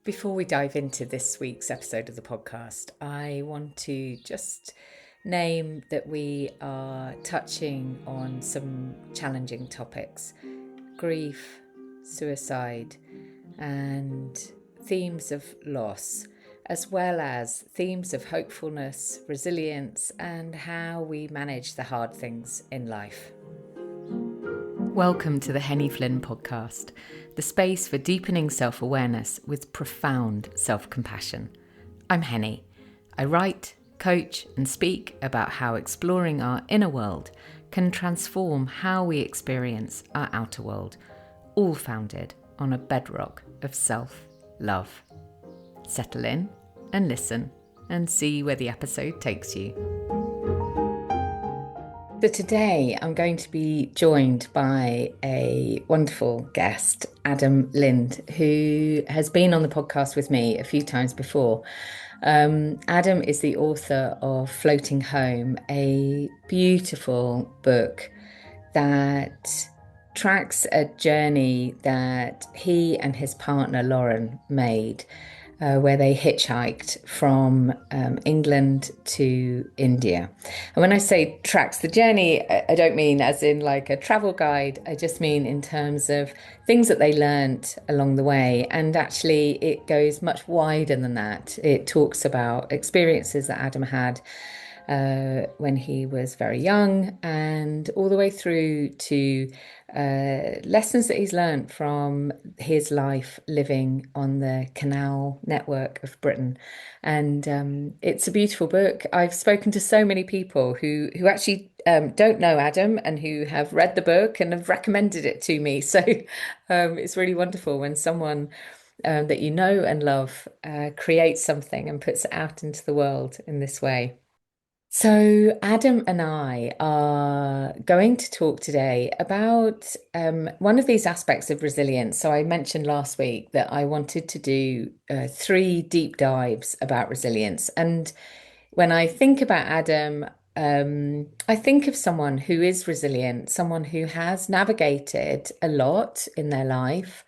Before we dive into this week's episode of the podcast, I want to just name that we are touching on some challenging topics: grief, suicide, and themes of loss, as well as themes of hopefulness, resilience, and how we manage the hard things in life. Welcome to the Henny Flynn podcast, the space for deepening self-awareness with profound self-compassion. I'm Henny. I write, coach, and speak about how exploring our inner world can transform how we experience our outer world, all founded on a bedrock of self-love. Settle in and listen and see where the episode takes you. So today I'm going to be joined by a wonderful guest, Adam Lind, who has been on the podcast with me a few times before. Adam is the author of Floating Home, a beautiful book that tracks a journey that he and his partner Lauren made, where they hitchhiked from England to India. And when I say tracks the journey, I don't mean as in like a travel guide. I just mean in terms of things that they learnt along the way. And actually, it goes much wider than that. It talks about experiences that Adam had when he was very young, and all the way through to lessons that he's learned from his life living on the canal network of Britain. And it's a beautiful book. I've spoken to so many people who actually don't know Adam and who have read the book and have recommended it to me. So it's really wonderful when someone that you know and love creates something and puts it out into the world in this way. So, Adam and I are going to talk today about one of these aspects of resilience. So, I mentioned last week that I wanted to do 3 deep dives about resilience. And when I think about Adam, I think of someone who is resilient, someone who has navigated a lot in their life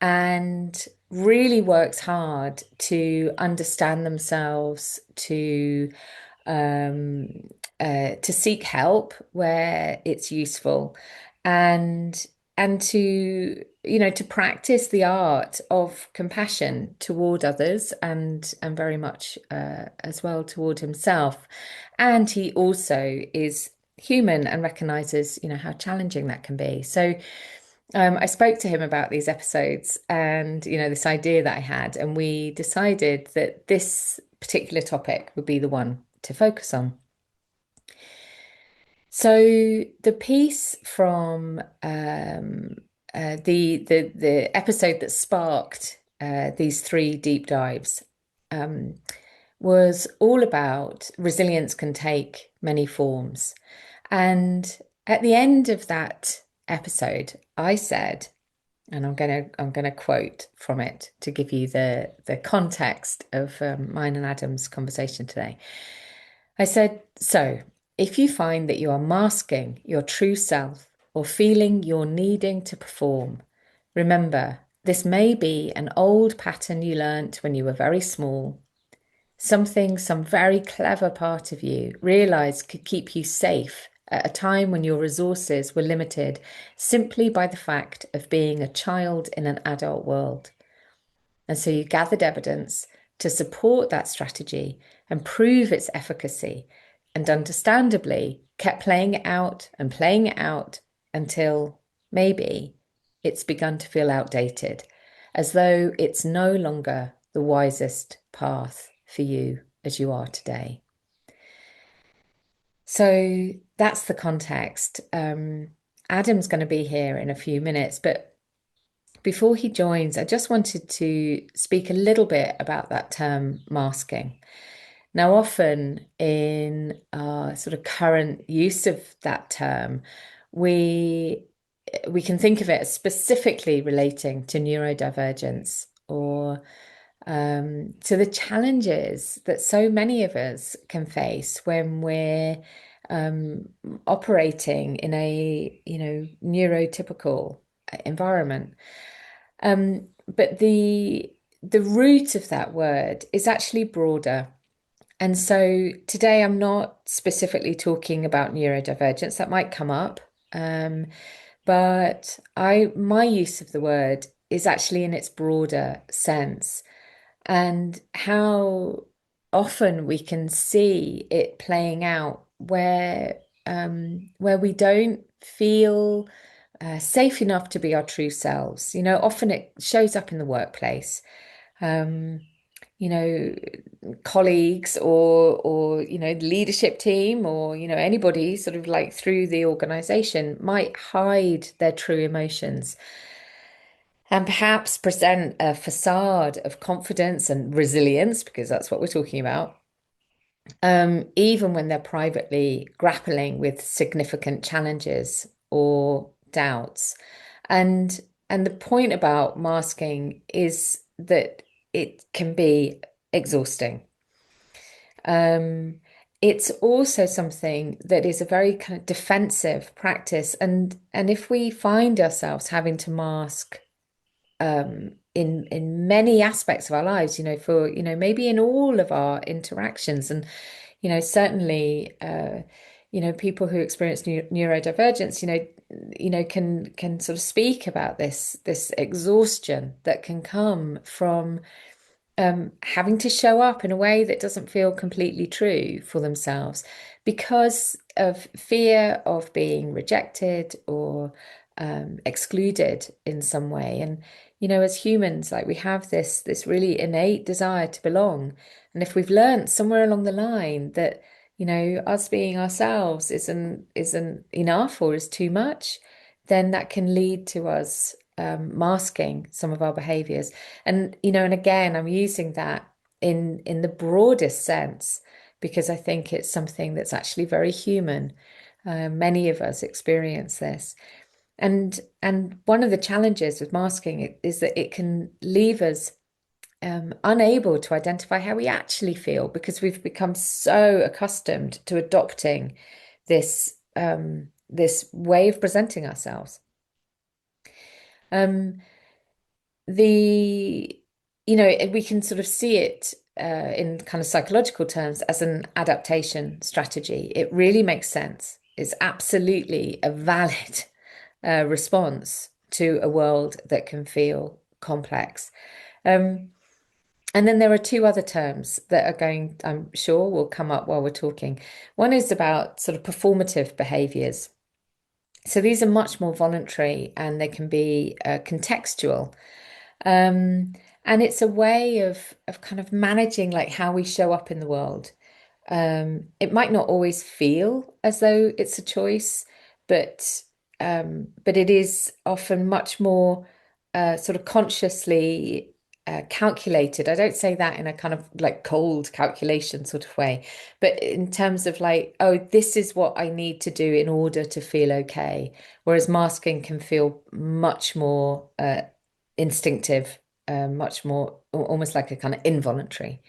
and really works hard to understand themselves, to seek help where it's useful, and to practice the art of compassion toward others, and very much as well toward himself. And he also is human and recognizes how challenging that can be. So I spoke to him about these episodes and this idea that I had, and we decided that this particular topic would be the one to focus on. So the piece from the episode that sparked these 3 deep dives was all about resilience can take many forms. And at the end of that episode, I said, and I'm gonna quote from it to give you the context of mine and Adam's conversation today. I said, so if you find that you are masking your true self or feeling you're needing to perform, remember this may be an old pattern you learnt when you were very small, something some very clever part of you realized could keep you safe at a time when your resources were limited simply by the fact of being a child in an adult world. And so you gathered evidence to support that strategy and prove its efficacy, and understandably kept playing it out and playing it out until maybe it's begun to feel outdated, as though it's no longer the wisest path for you as you are today. So that's the context. Adam's going to be here in a few minutes, but before he joins, I just wanted to speak a little bit about that term masking. Now, often in our sort of current use of that term, we can think of it as specifically relating to neurodivergence or to the challenges that so many of us can face when we're operating in a neurotypical environment. But the the root of that word is actually broader. And so today I'm not specifically talking about neurodivergence. That might come up. Um, but my use of the word is actually in its broader sense, and how often we can see it playing out where we don't feel safe enough to be our true selves. Often it shows up in the workplace. Um, Colleagues or leadership team, or anybody sort of like through the organization might hide their true emotions and perhaps present a facade of confidence and resilience, because that's what we're talking about, even when they're privately grappling with significant challenges or doubts. And and the point about masking is that it can be exhausting. Um, it's also something that is a very kind of defensive practice, and if we find ourselves having to mask in many aspects of our lives, for maybe in all of our interactions, and certainly people who experience neurodivergence, can sort of speak about this exhaustion that can come from having to show up in a way that doesn't feel completely true for themselves because of fear of being rejected or excluded in some way. And as humans, like we have this really innate desire to belong. And if we've learned somewhere along the line that us being ourselves isn't enough or is too much, then that can lead to us masking some of our behaviors. And again, I'm using that in the broadest sense because I think it's something that's actually very human. Many of us experience this. And one of the challenges with masking is that it can leave us unable to identify how we actually feel because we've become so accustomed to adopting this way of presenting ourselves. Um, the we can sort of see it in kind of psychological terms as an adaptation strategy. It really makes sense. It's absolutely a valid response to a world that can feel complex. Um, and then there are two other terms that are I'm sure, will come up while we're talking. One is about sort of performative behaviors. So these are much more voluntary and they can be contextual. Um, and it's a way of kind of managing like how we show up in the world. It might not always feel as though it's a choice, but it is often much more sort of consciously calculated. I don't say that in a kind of like cold calculation sort of way, but in terms of like, oh, this is what I need to do in order to feel okay. Whereas masking can feel much more instinctive, much more almost like a kind of involuntary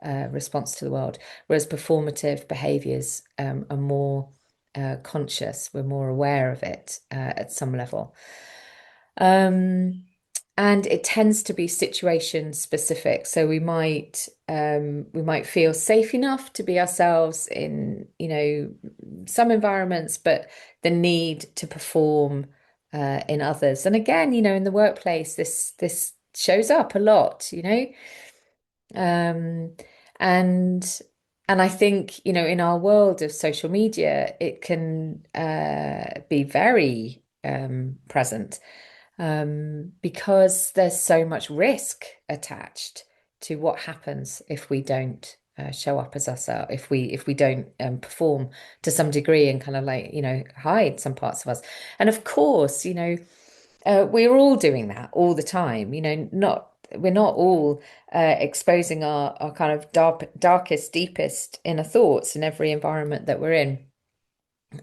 response to the world. Whereas performative behaviors are more conscious, we're more aware of it at some level. Um, and it tends to be situation specific. So we might feel safe enough to be ourselves in, some environments, but the need to perform in others. And again, in the workplace, this shows up a lot, Um, and and I think, in our world of social media, it can be very present because there's so much risk attached to what happens if we don't show up as ourselves, if we don't perform to some degree and kind of like, hide some parts of us. And of course, we're all doing that all the time. Not we're not all exposing our kind of darkest, deepest inner thoughts in every environment that we're in.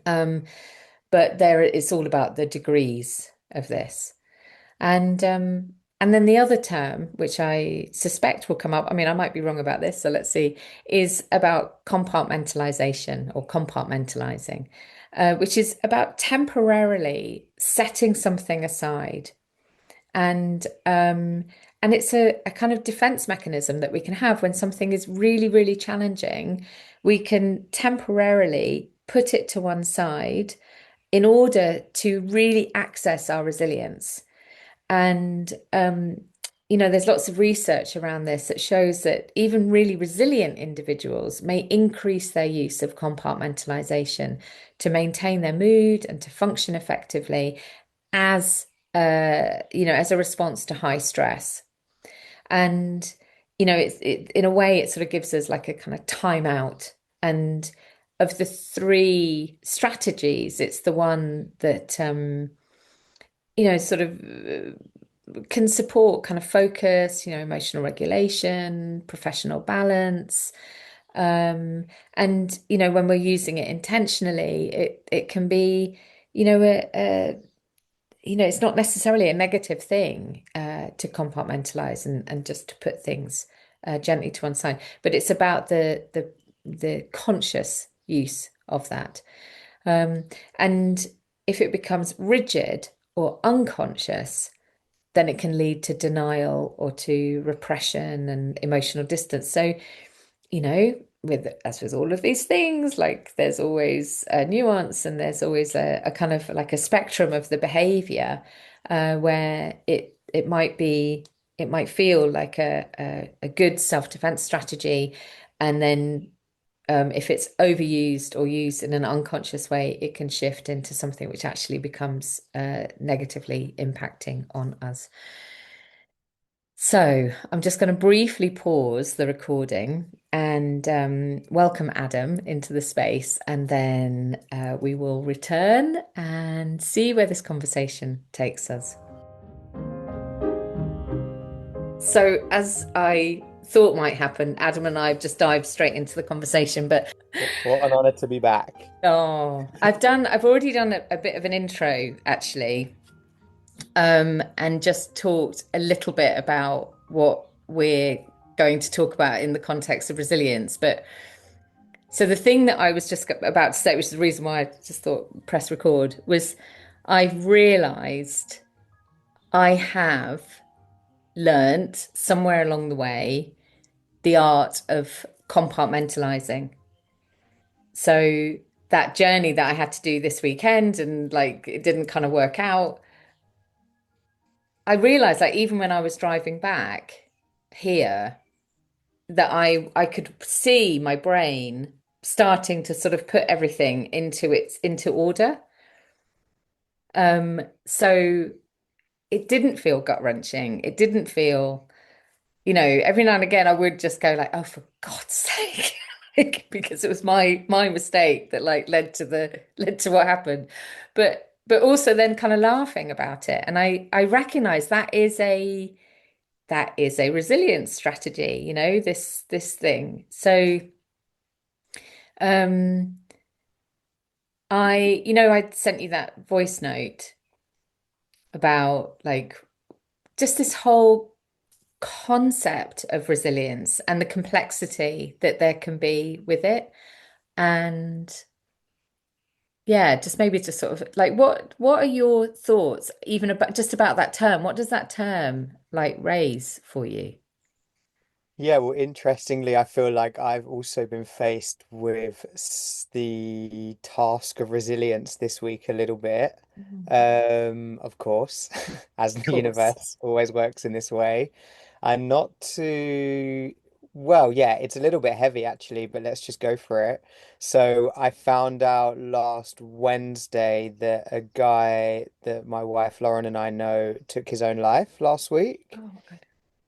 Um, but it's all about the degrees of this. And then the other term, which I suspect will come up, I mean, I might be wrong about this, so let's see, is about compartmentalization or compartmentalizing, which is about temporarily setting something aside and And it's a kind of defense mechanism that we can have when something is really, really challenging. We can temporarily put it to one side in order to really access our resilience. And, there's lots of research around this that shows that even really resilient individuals may increase their use of compartmentalization to maintain their mood and to function effectively as, as a response to high stress. And, in a way, it sort of gives us like a kind of timeout. And of the three strategies, it's the one that, sort of can support kind of focus, emotional regulation, professional balance. And, when we're using it intentionally, it can be, it's not necessarily a negative thing to compartmentalize and just to put things gently to one side, but it's about the conscious use of that. And if it becomes rigid or unconscious, then it can lead to denial or to repression and emotional distance. So, with as with all of these things, like there's always a nuance and there's always a kind of like a spectrum of the behavior where it might feel like a good self-defense strategy, and then if it's overused or used in an unconscious way, it can shift into something which actually becomes negatively impacting on us. So I'm just going to briefly pause the recording and welcome Adam into the space, and then we will return and see where this conversation takes us. So, as I thought might happen, Adam and I have just dived straight into the conversation, but What an honor to be back. I've already done a bit of an intro actually, and just talked a little bit about what we're going to talk about in the context of resilience. But so the thing that I was just about to say, which is the reason why I just thought press record, was I've realized I have learnt somewhere along the way the art of compartmentalizing. So that journey that I had to do this weekend and like it didn't kind of work out, I realized like even when I was driving back here that I could see my brain starting to sort of put everything into order. So it didn't feel gut-wrenching. It didn't feel, every now and again I would just go like, oh, for God's sake. Like, because it was my mistake that like led to what happened. But also then kind of laughing about it. And I recognize that is a resilience strategy, this thing. So um I sent you that voice note about like just this whole concept of resilience and the complexity that there can be with it. And yeah, just maybe just sort of like what are your thoughts even about just about that term? What does that term like raise for you? Yeah, well, interestingly, I feel like I've also been faced with the task of resilience this week a little bit. Mhm. Of course, as Of the course. universe always works in this way. And not too, well, yeah, it's a little bit heavy actually, but let's just go for it. So I found out last Wednesday that a guy that my wife Lauren and I know took his own life last week. Oh, God.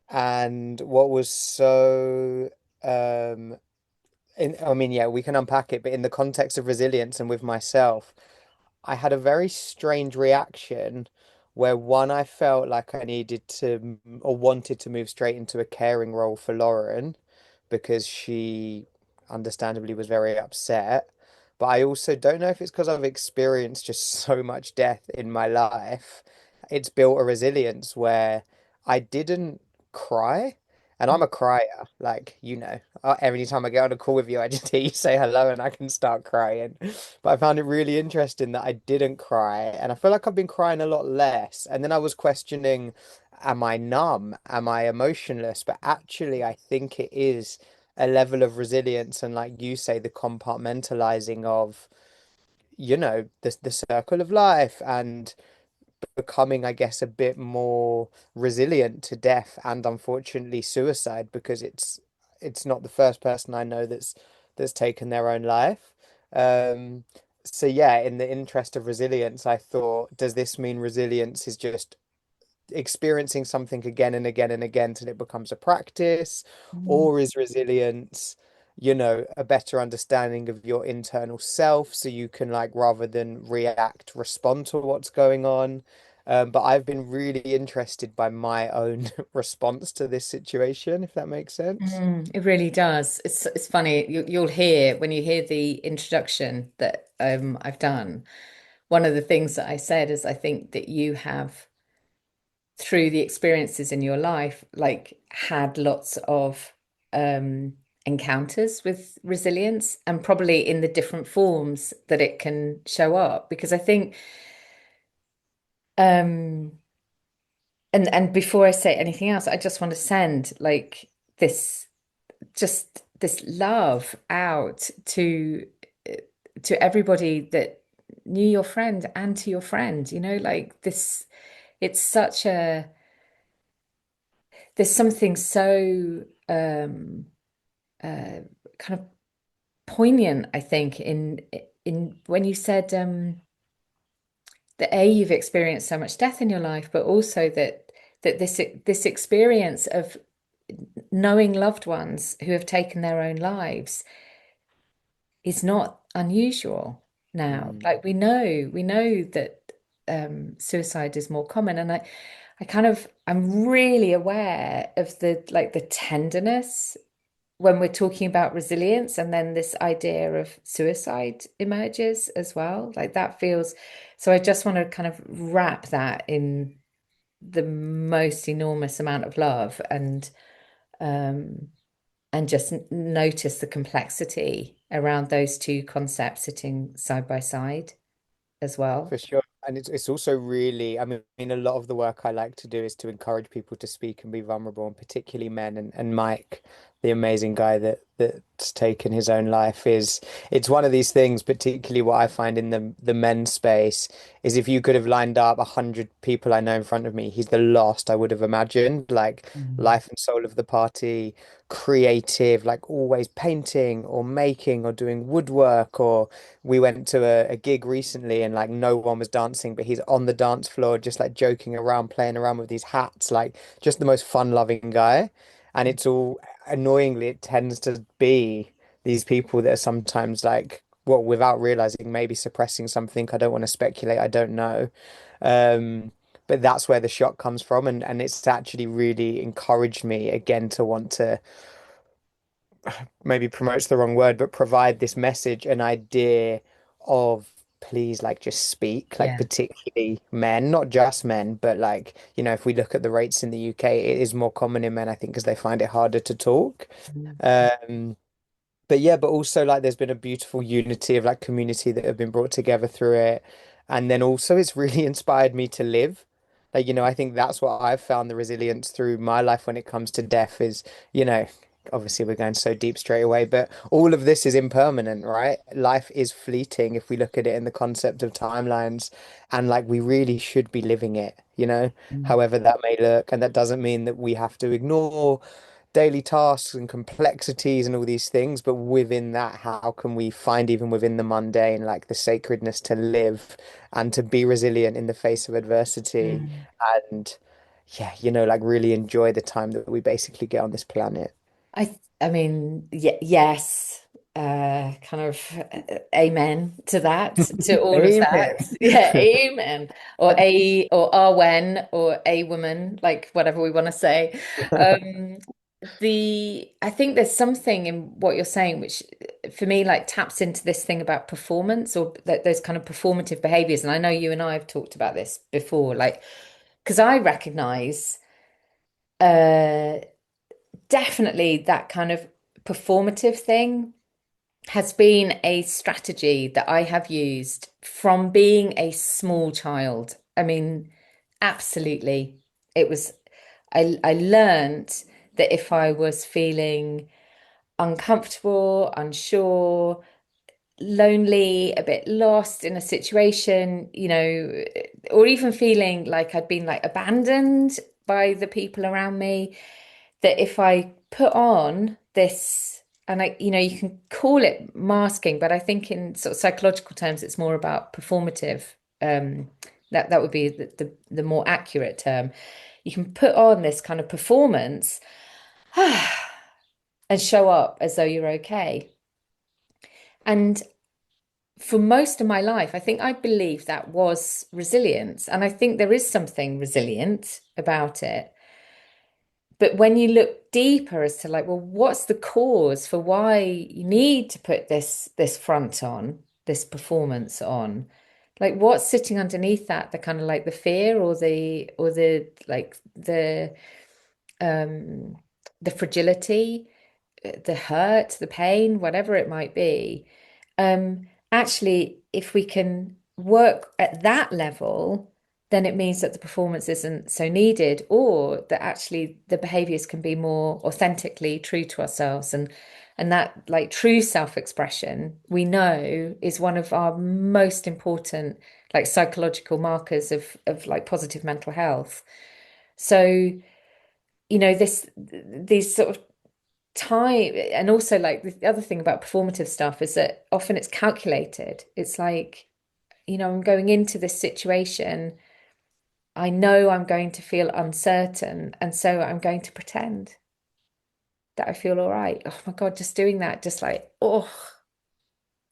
And what was so I mean, yeah, we can unpack it, but in the context of resilience and with myself, I had a very strange reaction where one, I felt like I needed to or wanted to move straight into a caring role for Lauren because she understandably was very upset. But I also don't know if it's because I've experienced just so much death in my life. It's built a resilience where I didn't cry. And I'm a crier, like, every time I get on a call with you, I just hear you say hello and I can start crying. But I found it really interesting that I didn't cry. And I feel like I've been crying a lot less. And then I was questioning, am I numb? Am I emotionless? But actually, I think it is a level of resilience and, like you say, the compartmentalizing of, the circle of life and becoming, I guess, a bit more resilient to death and unfortunately suicide, because it's not the first person I know that's taken their own life. Um, so yeah, in the interest of resilience, I thought, does this mean resilience is just experiencing something again and again and again till it becomes a practice? Mm. Or is resilience, a better understanding of your internal self so you can, like, rather than react, respond to what's going on? But I've been really interested by my own response to this situation, if that makes sense. It really does. It's funny. You'll hear when you hear the introduction that I've done. One of the things that I said is I think that you have, through the experiences in your life, like had lots of um, encounters with resilience, and probably in the different forms that it can show up. Because I think, um, and before I say anything else, I just want to send like this, just this love out to everybody that knew your friend and to your friend, like this, it's such a, there's something so uh kind of poignant, I think, in when you said that you've experienced so much death in your life, but also that this experience of knowing loved ones who have taken their own lives is not unusual now. Mm, Like we know that suicide is more common, and I'm really aware of the, like, the tenderness when we're talking about resilience, and then this idea of suicide emerges as well. Like that feels, so I just want to kind of wrap that in the most enormous amount of love, um and just notice the complexity around those two concepts sitting side by side as well. for sure. And it's also really, a lot of the work I like to do is to encourage people to speak and be vulnerable, and particularly men. And Mike, the amazing guy that's taken his own life, it's one of these things, particularly what I find in the men's space, is if you could have lined up 100 people I know in front of me, he's the last I would have imagined. Like, Mm. life and soul of the party, creative, like always painting or making or doing woodwork. Or we went to a gig recently and, like, no one was dancing, but he's on the dance floor just like joking around, playing around with these hats, like just the most fun-loving guy. And it's all, annoyingly, it tends to be these people that are sometimes, like, well, without realizing, maybe suppressing something. I don't want to speculate, I don't know. Um, but that's where the shock comes from, and it's actually really encouraged me again to want to, maybe promote's the wrong word, but provide this message, an idea of, please, like, just speak, like, Yeah. particularly men, not just men, but, like, if we look at the rates in the UK, it is more common in men, I think, because they find it harder to talk. Mm. Um, but yeah, but also, like, there's been a beautiful unity of, like, community that have been brought together through it. And then also it's really inspired me to live. Like, I think that's what I've found the resilience through my life when it comes to death is, you know, obviously we're going so deep straight away, but all of this is impermanent, right? Life is fleeting if we look at it in the concept of timelines. And, like, we really should be living it, Mm. however that may look. And that doesn't mean that we have to ignore daily tasks and complexities and all these things, but within that, how can we find, even within the mundane, like, the sacredness to live and to be resilient in the face of adversity, Mm. and yeah, like, really enjoy the time that we basically get on this planet. I mean, yes, kind of amen to that, to all of that. Amen. Yeah, amen. Or Arwen, or a woman, like whatever we want to say. Um, I think there's something in what you're saying which, for me, like taps into this thing about performance, or that those kind of performative behaviors. And I know you and I have talked about this before, like, because I recognize uh definitely that kind of performative thing has been a strategy that I have used from being a small child. I mean, absolutely. It was. I learned that if I was feeling uncomfortable, unsure, lonely, a bit lost in a situation, or even feeling like I'd been like abandoned by the people around me, that if I put on this, and you can call it masking, but I think in sort of psychological terms, it's more about performative. Um, that would be the more accurate term. You can put on this kind of performance and show up as though you're okay. And for most of my life, I think I believe that was resilience. And I think there is something resilient about it. But when you look deeper as to like, well, what's the cause for why you need to put this front on, this performance on? Like what's sitting underneath that, the kind of like the fear or the like um the fragility, the hurt, the pain, whatever it might be. Actually, if we can work at that level, then it means that the performance isn't so needed, or that actually the behaviors can be more authentically true to ourselves. And that like true self-expression, we know is one of our most important like psychological markers of like positive mental health. So, these sort of time, and also like the other thing about performative stuff is that often it's calculated. It's like, I'm going into this situation, I know I'm going to feel uncertain, and so I'm going to pretend that I feel all right. Oh my God, just doing that, just like, oh,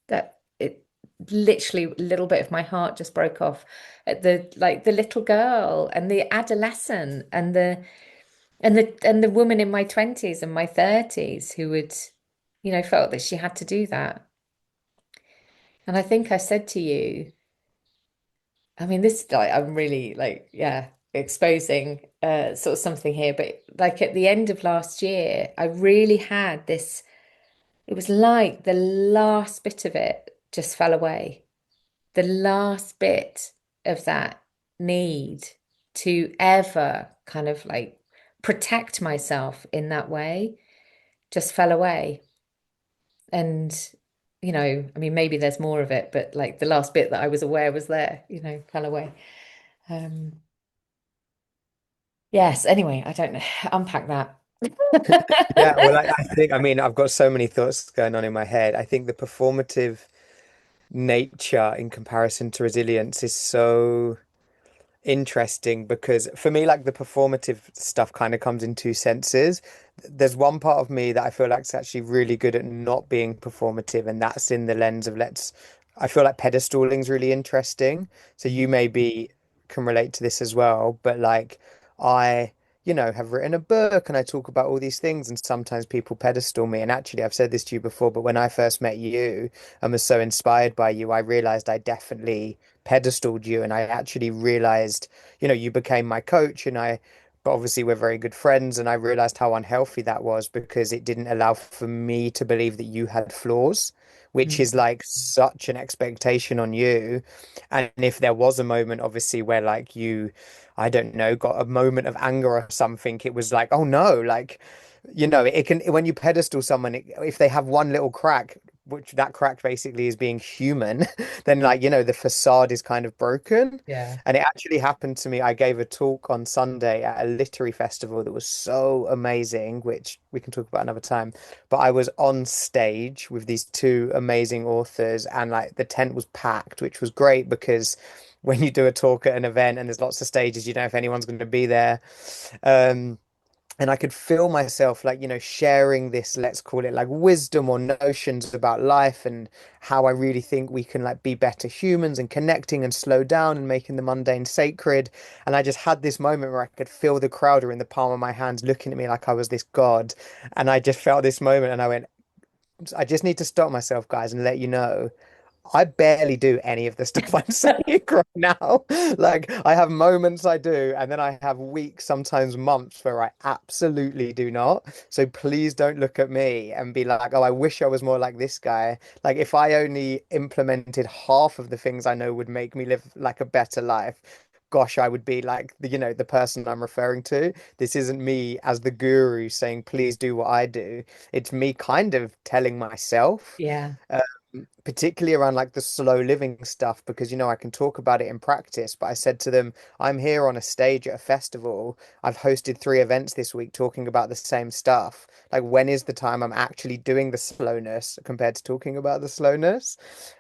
that it literally a little bit of my heart just broke off at the little girl and the adolescent and the woman in my 20s and my 30s who would, felt that she had to do that. And I think I said to you, I mean, this like I'm really like, yeah, exposing sort of something here, but like at the end of last year, I really had this, it was like the last bit of it just fell away. The last bit of that need to ever kind of like protect myself in that way just fell away. And, I mean, maybe there's more of it, but like the last bit that I was aware was there, fell away. Um, yes, anyway, I don't know. Unpack that. Yeah, well, I think, I mean, I've got so many thoughts going on in my head. I think the performative nature in comparison to resilience is so interesting because for me, like the performative stuff kind of comes in two senses. There's one part of me that I feel like is actually really good at not being performative, and that's in the lens of I feel like pedestaling is really interesting. So you maybe can relate to this as well, but like I, have written a book and I talk about all these things, and sometimes people pedestal me. And actually, I've said this to you before, but when I first met you and was so inspired by you, I realized I definitely pedestaled you, and I actually realized, you became my coach, but obviously we're very good friends, and I realized how unhealthy that was because it didn't allow for me to believe that you had flaws, which Mm. is like such an expectation on you. And if there was a moment, obviously, where like you, I don't know, got a moment of anger or something, it was like, oh no, like, it can, when you pedestal someone, if they have one little crack, which that crack basically is being human, then like, the facade is kind of broken. Yeah. And it actually happened to me. I gave a talk on Sunday at a literary festival that was so amazing, which we can talk about another time. But I was on stage with these two amazing authors, and like the tent was packed, which was great because when you do a talk at an event and there's lots of stages, you don't know if anyone's going to be there. Um, and I could feel myself like, sharing this, let's call it like wisdom or notions about life and how I really think we can like be better humans and connecting and slow down and making the mundane sacred. And I just had this moment where I could feel the crowd are in the palm of my hands looking at me like I was this god. And I just felt this moment and I went, I just need to stop myself, guys, and let you know I barely do any of the stuff I'm saying right now. Like I have moments I do, and then I have weeks, sometimes months where I absolutely do not. So please don't look at me and be like, oh, I wish I was more like this guy. Like if I only implemented half of the things I know would make me live like a better life, gosh, I would be like the person I'm referring to. This isn't me as the guru saying, please do what I do. It's me kind of telling myself. Yeah. Particularly around like the slow living stuff, because I can talk about it in practice. But I said to them, I'm here on a stage at a festival. I've hosted 3 events this week talking about the same stuff. Like, when is the time I'm actually doing the slowness compared to talking about the slowness?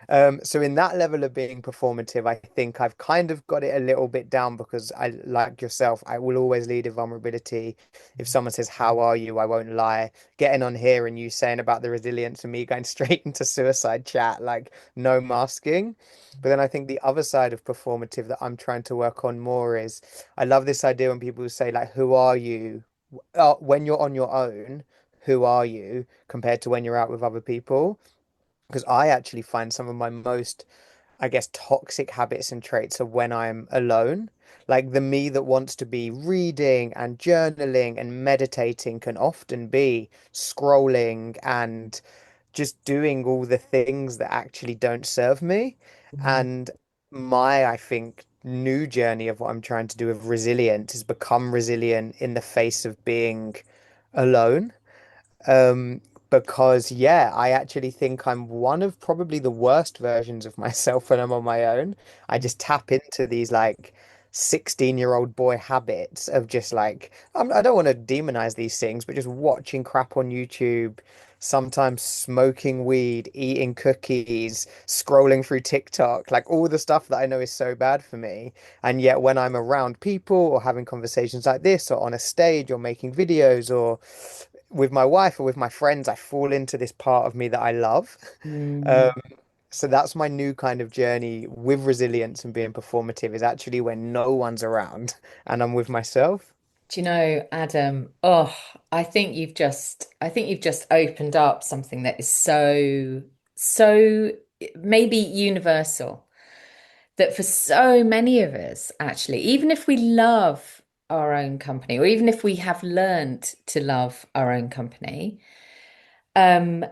So in that level of being performative, I think I've kind of got it a little bit down, because I, like yourself, I will always lead in vulnerability. If someone says, how are you? I won't lie. Getting on here and you saying about the resilience and me going straight into suicide chat, like no masking. But then I think the other side of performative that I'm trying to work on more is, I love this idea when people say like, who are you? When you're on your own, who are you compared to when you're out with other people? Because I actually find some of my most, I guess, toxic habits and traits are when I'm alone. Like, the me that wants to be reading and journaling and meditating can often be scrolling and just doing all the things that actually don't serve me. Mm. And I think, new journey of what I'm trying to do with resilience is become resilient in the face of being alone. Um, because yeah, I actually think I'm one of probably the worst versions of myself when I'm on my own. I just tap into these like 16-year-old boy habits of just like, I don't want to demonize these things, but just watching crap on YouTube, sometimes smoking weed, eating cookies, scrolling through TikTok, like all the stuff that I know is so bad for me. And yet when I'm around people or having conversations like this or on a stage or making videos or with my wife or with my friends, I fall into this part of me that I love. Mm. Um, so that's my new kind of journey with resilience and being performative, is actually when no one's around and I'm with myself. Do you know, Adam? Oh, I think you've just opened up something that is so maybe universal, that for so many of us, actually, even if we love our own company, or even if we have learned to love our own company, um,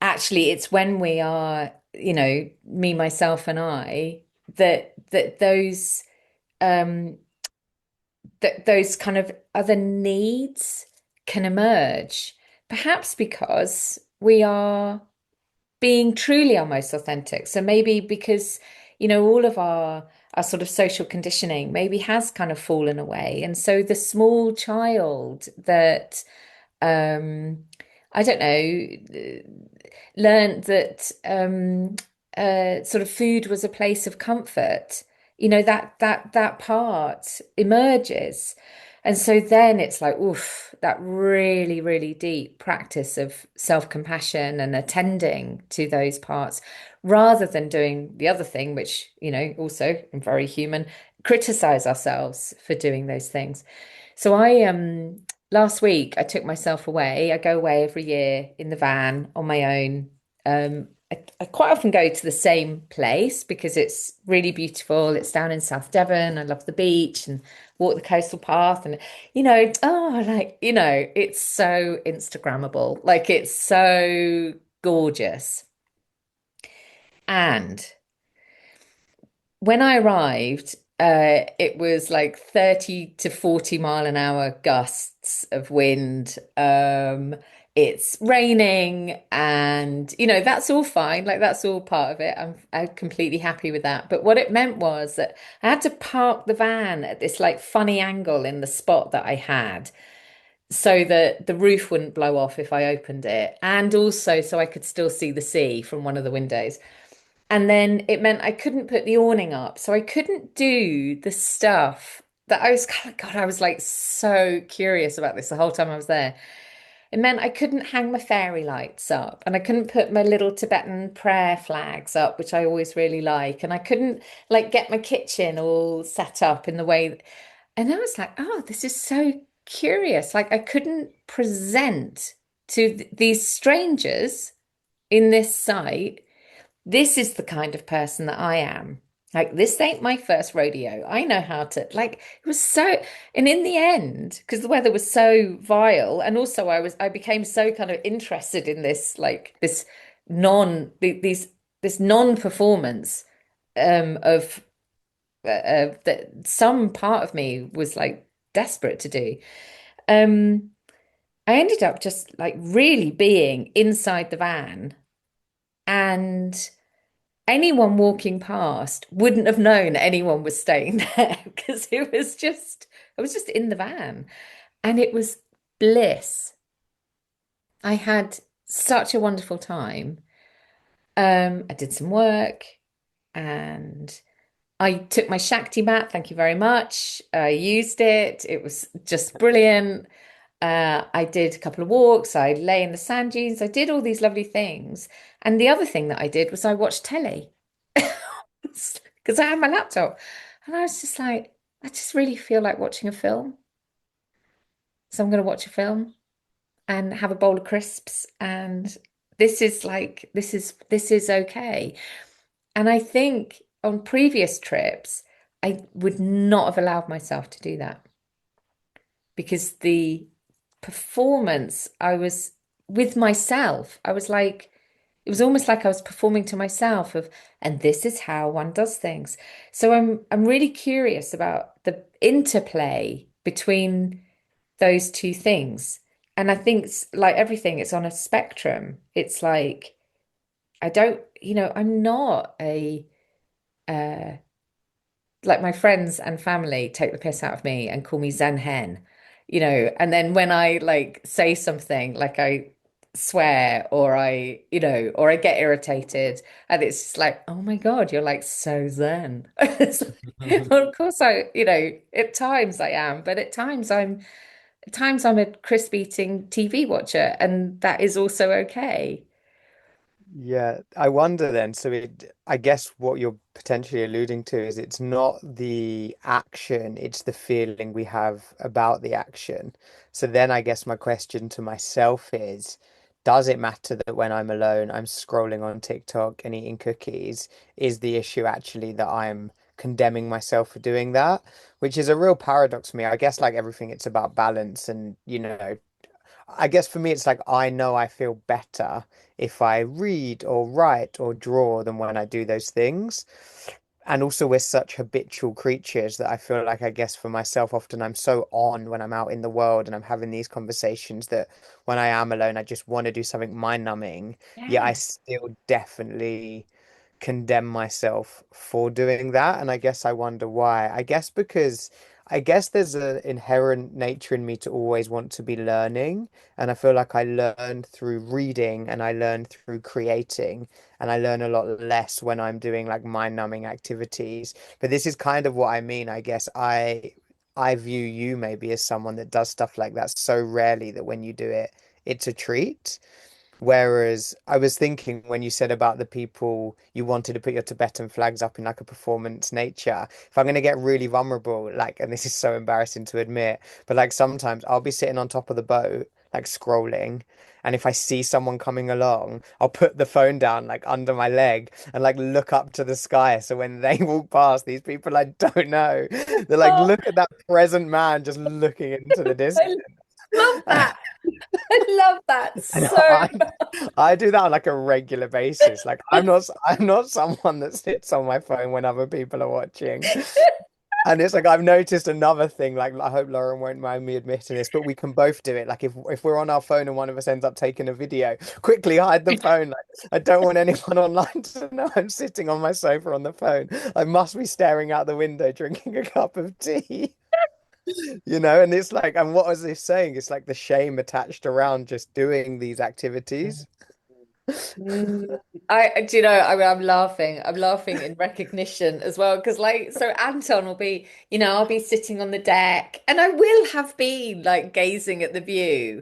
actually, it's when we are, me, myself, and I, that um those kind of other needs can emerge, perhaps because we are being truly our most authentic. So maybe because, all of our sort of social conditioning maybe has kind of fallen away. And so the small child that I don't know, learned that sort of food was a place of comfort. That part emerges. And so then it's like, oof, that really, really deep practice of self-compassion and attending to those parts, rather than doing the other thing, which, also very human, criticize ourselves for doing those things. So last week I took myself away. I go away every year in the van on my own. I quite often go to the same place because it's really beautiful. It's down in South Devon. I love the beach and walk the coastal path. And, it's so Instagrammable. Like, it's so gorgeous. And when I arrived, it was like 30 to 40 mile an hour gusts of wind. It's raining, and that's all fine. Like, that's all part of it. I'm completely happy with that. But what it meant was that I had to park the van at this like funny angle in the spot that I had, so that the roof wouldn't blow off if I opened it, and also so I could still see the sea from one of the windows. And then it meant I couldn't put the awning up. So I couldn't do the stuff that I was kind of, God, I was like so curious about this the whole time I was there. It meant I couldn't hang my fairy lights up, and I couldn't put my little Tibetan prayer flags up, which I always really like. And I couldn't like get my kitchen all set up in the way. And I was like, oh, this is so curious. Like, I couldn't present to these strangers in this site, this is the kind of person that I am. Like, this ain't my first rodeo. I know how to, like, it was so, and in the end, because the weather was so vile, and also I became so kind of interested in this, like, non, these, this non-performance of that some part of me was like desperate to do. Um, I ended up just like really being inside the van, and anyone walking past wouldn't have known anyone was staying there because I was just in the van, and it was bliss. I had such a wonderful time. I did some work, and I took my Shakti mat. Thank you very much. I used it. It was just brilliant. I did a couple of walks. I lay in the sand dunes. I did all these lovely things. And the other thing that I did was I watched telly because I had my laptop. And I was just like, I just really feel like watching a film. So I'm going to watch a film and have a bowl of crisps. And this is okay. And I think on previous trips, I would not have allowed myself to do that because the performance, I was with myself. I was like, it was almost like I was performing to myself of, and this is how one does things. So I'm really curious about the interplay between those two things. And I think it's like everything, it's on a spectrum. It's like I don't, I'm not a like my friends and family take the piss out of me and call me Zen hen, and then when I like say something like I swear or or I get irritated, and it's just like, oh my God, you're like so Zen. It's like, well, of course at times I am, but at times I'm a crisp eating TV watcher, and that is also okay. Yeah, I wonder then. I guess what you're potentially alluding to is it's not the action, it's the feeling we have about the action. So then I guess my question to myself is, does it matter that when I'm alone, I'm scrolling on TikTok and eating cookies? Is the issue actually that I'm condemning myself for doing that? Which is a real paradox for me. I guess like everything, it's about balance and, I guess for me, it's like I know I feel better if I read or write or draw than when I do those things. And also, we're such habitual creatures that I feel like, I guess for myself, often I'm so on when I'm out in the world and I'm having these conversations that when I am alone, I just want to do something mind-numbing. Yet I Yeah. still definitely condemn myself for doing that. And I guess I wonder why. I guess there's an inherent nature in me to always want to be learning. And I feel like I learn through reading and I learn through creating. And I learn a lot less when I'm doing like mind-numbing activities. But this is kind of what I mean. I guess I view you maybe as someone that does stuff like that so rarely that when you do it, it's a treat. Whereas I was thinking when you said about the people you wanted to put your Tibetan flags up in like a performance nature, if I'm going to get really vulnerable, like, and this is so embarrassing to admit, but like sometimes I'll be sitting on top of the boat, like scrolling. And if I see someone coming along, I'll put the phone down like under my leg and like look up to the sky. So when they walk past, these people I don't know, they're like, Oh, look at that present man just looking into the distance. I love that. I love that And so. I do that on like a regular basis. Like I'm not someone that sits on my phone when other people are watching. And it's like I've noticed another thing, like I hope Lauren won't mind me admitting this, but we can both do it. Like if we're on our phone and one of us ends up taking a video, quickly hide the phone. Like I don't want anyone online to know I'm sitting on my sofa on the phone. I must be staring out the window drinking a cup of tea. And it's like, and what was this saying? It's like the shame attached around just doing these activities. Mm, do you know, I mean, I'm laughing. I'm laughing in recognition as well. Because, like, so Anton will be, I'll be sitting on the deck and I will have been like gazing at the view.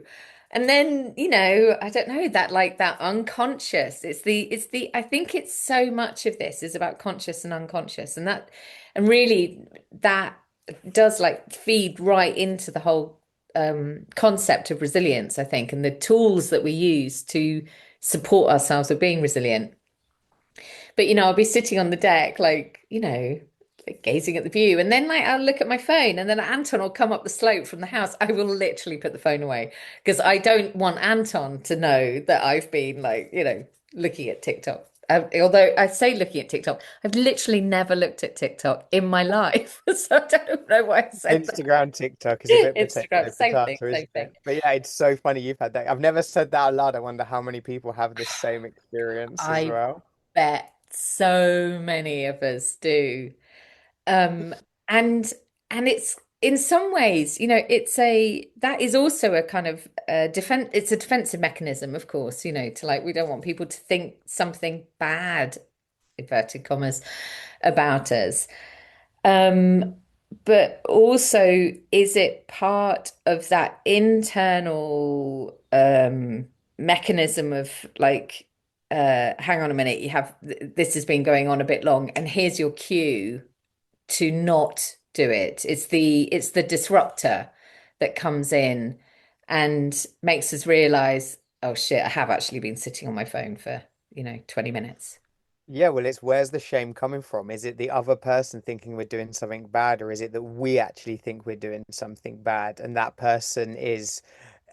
And then, I don't know, that like that unconscious. I think it's so much of this is about conscious and unconscious. And really that does like feed right into the whole concept of resilience, I think, and the tools that we use to support ourselves with being resilient. But I'll be sitting on the deck, like, like gazing at the view, and then like I'll look at my phone, and then Anton will come up the slope from the house. I will literally put the phone away because I don't want Anton to know that I've been like, looking at TikTok. Although I say looking at TikTok, I've literally never looked at TikTok in my life. So I don't know why I said that. Instagram, TikTok is a bit Instagram, potato, same thing, potato, same isn't thing. it? But yeah, it's so funny you've had that. I've never said that out loud. I wonder how many people have this same experience as I well. bet so many of us do. Um, and and it's in some ways, it's a that is also a kind of defense. It's a defensive mechanism, of course, to like we don't want people to think something bad, inverted commas, about us. Um, but also, is it part of that internal mechanism of like, hang on a minute, this has been going on a bit long, and here's your cue to not do it. It's the disruptor that comes in and makes us realize, oh shit, I have actually been sitting on my phone for, 20 minutes. Yeah, well, it's where's the shame coming from? Is it the other person thinking we're doing something bad, or is it that we actually think we're doing something bad and that person is